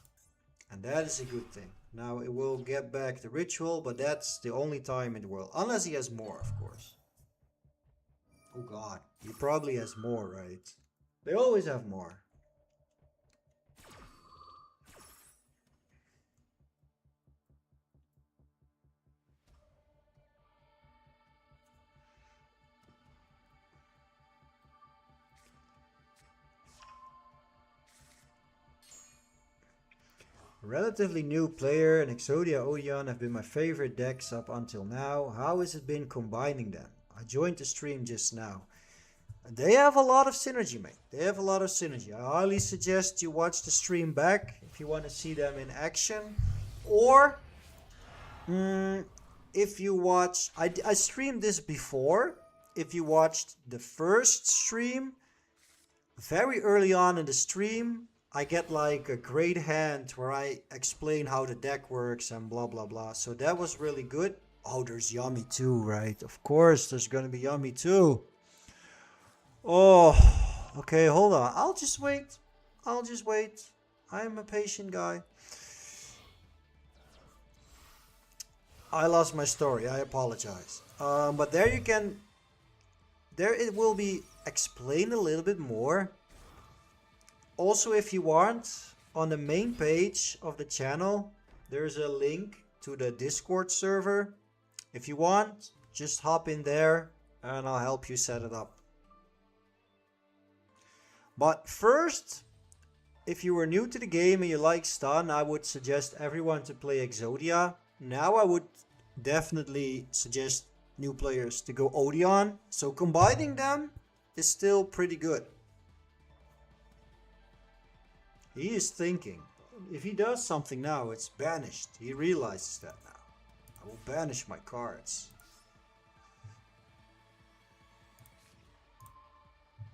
And that is a good thing. Now it will get back the ritual, but that's the only time it will. Unless he has more, of course. Oh god, he probably has more, right? They always have more. Relatively new player and Exodia Odion have been my favorite decks up until now. How has it been combining them? I joined the stream just now. They have a lot of synergy, mate. They have a lot of synergy. I highly suggest you watch the stream back if you want to see them in action. Or, if you watch... I streamed this before. If you watched the first stream, very early on in the stream, I get like a great hand where I explain how the deck works and blah blah blah. So that was really good. Oh, there's Yummy too, right? Of course, there's gonna be Yummy too. Oh, okay, hold on. I'll just wait. I'll just wait. I'm a patient guy. I lost my story. I apologize. But there you can... There it will be explained a little bit more. Also, if you want, on the main page of the channel, there's a link to the Discord server. If you want, just hop in there and I'll help you set it up. But first, if you were new to the game and you like stun, I would suggest everyone to play Exodia. Now I would definitely suggest new players to go Odion. So combining them is still pretty good. He is thinking, if he does something now, it's banished. He realizes that now. I will banish my cards.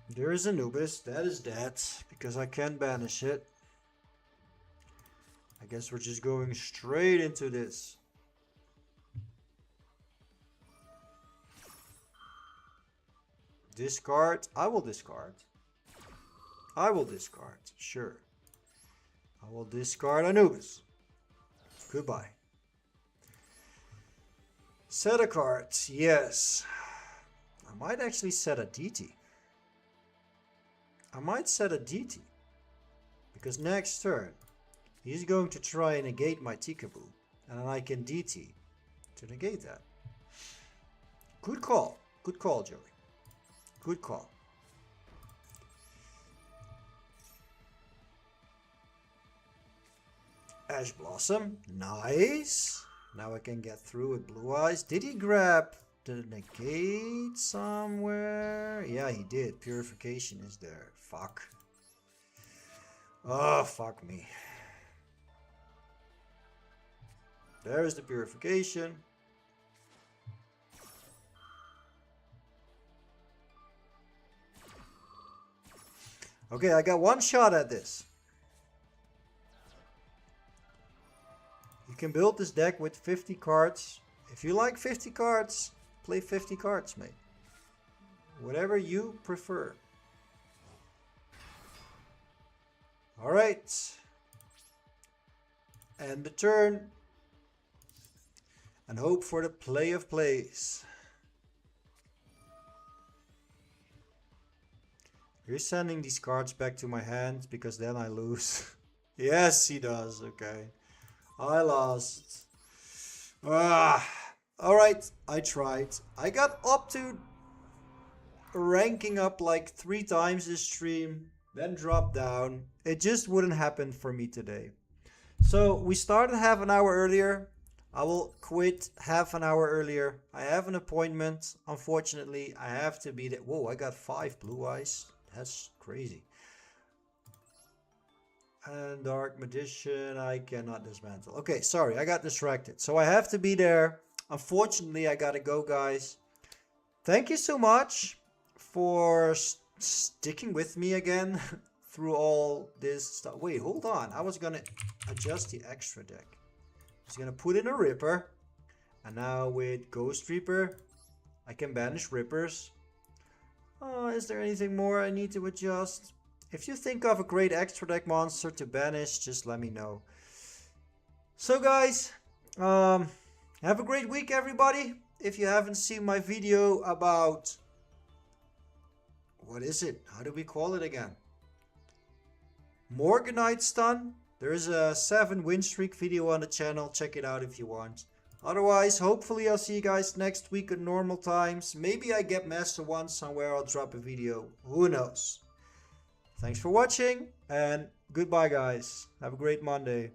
There is Anubis. That is dead, because I can't banish it. I guess we're just going straight into this. Discard. I will discard. I will discard. Sure. I will discard Anubis. Goodbye. Set a card. Yes. I might actually set a DT. I might set a DT. Because next turn, he's going to try and negate my Tikaboo. And then I can DT to negate that. Good call. Good call, Joey. Good call. Ash Blossom. Nice. Now I can get through with Blue Eyes. Did he grab the negate somewhere? Yeah, he did. Purification is there. Fuck. Oh, fuck me. There's the purification. Okay, I got one shot at this. You can build this deck with 50 cards. If you like 50 cards, play 50 cards, mate. Whatever you prefer. Alright. End the turn. And hope for the play of plays. You're sending these cards back to my hand because then I lose. Yes, he does. Okay. I lost. Alright, I tried. I got up to ranking up like 3 times this stream, then drop down. It just wouldn't happen for me today. So we started half an hour earlier. I will quit half an hour earlier. I have an appointment. Unfortunately, I have to be there. Whoa, I got 5 blue eyes. That's crazy. And Dark Magician, I cannot dismantle. Okay, sorry, I got distracted. So I have to be there. Unfortunately, I gotta go, guys. Thank you so much for sticking with me again through all this stuff. Wait, hold on. I was gonna adjust the extra deck. I was gonna put in a Ripper. And now with Ghost Reaper, I can banish Rippers. Is there anything more I need to adjust? If you think of a great extra deck monster to banish, just let me know. So guys, have a great week, everybody. If you haven't seen my video about... what is it? How do we call it again? Morganite Stun. There's a 7 win streak video on the channel. Check it out if you want. Otherwise, hopefully I'll see you guys next week at normal times. Maybe I get Master 1 somewhere. I'll drop a video. Who knows? Thanks for watching and goodbye, guys. Have a great Monday.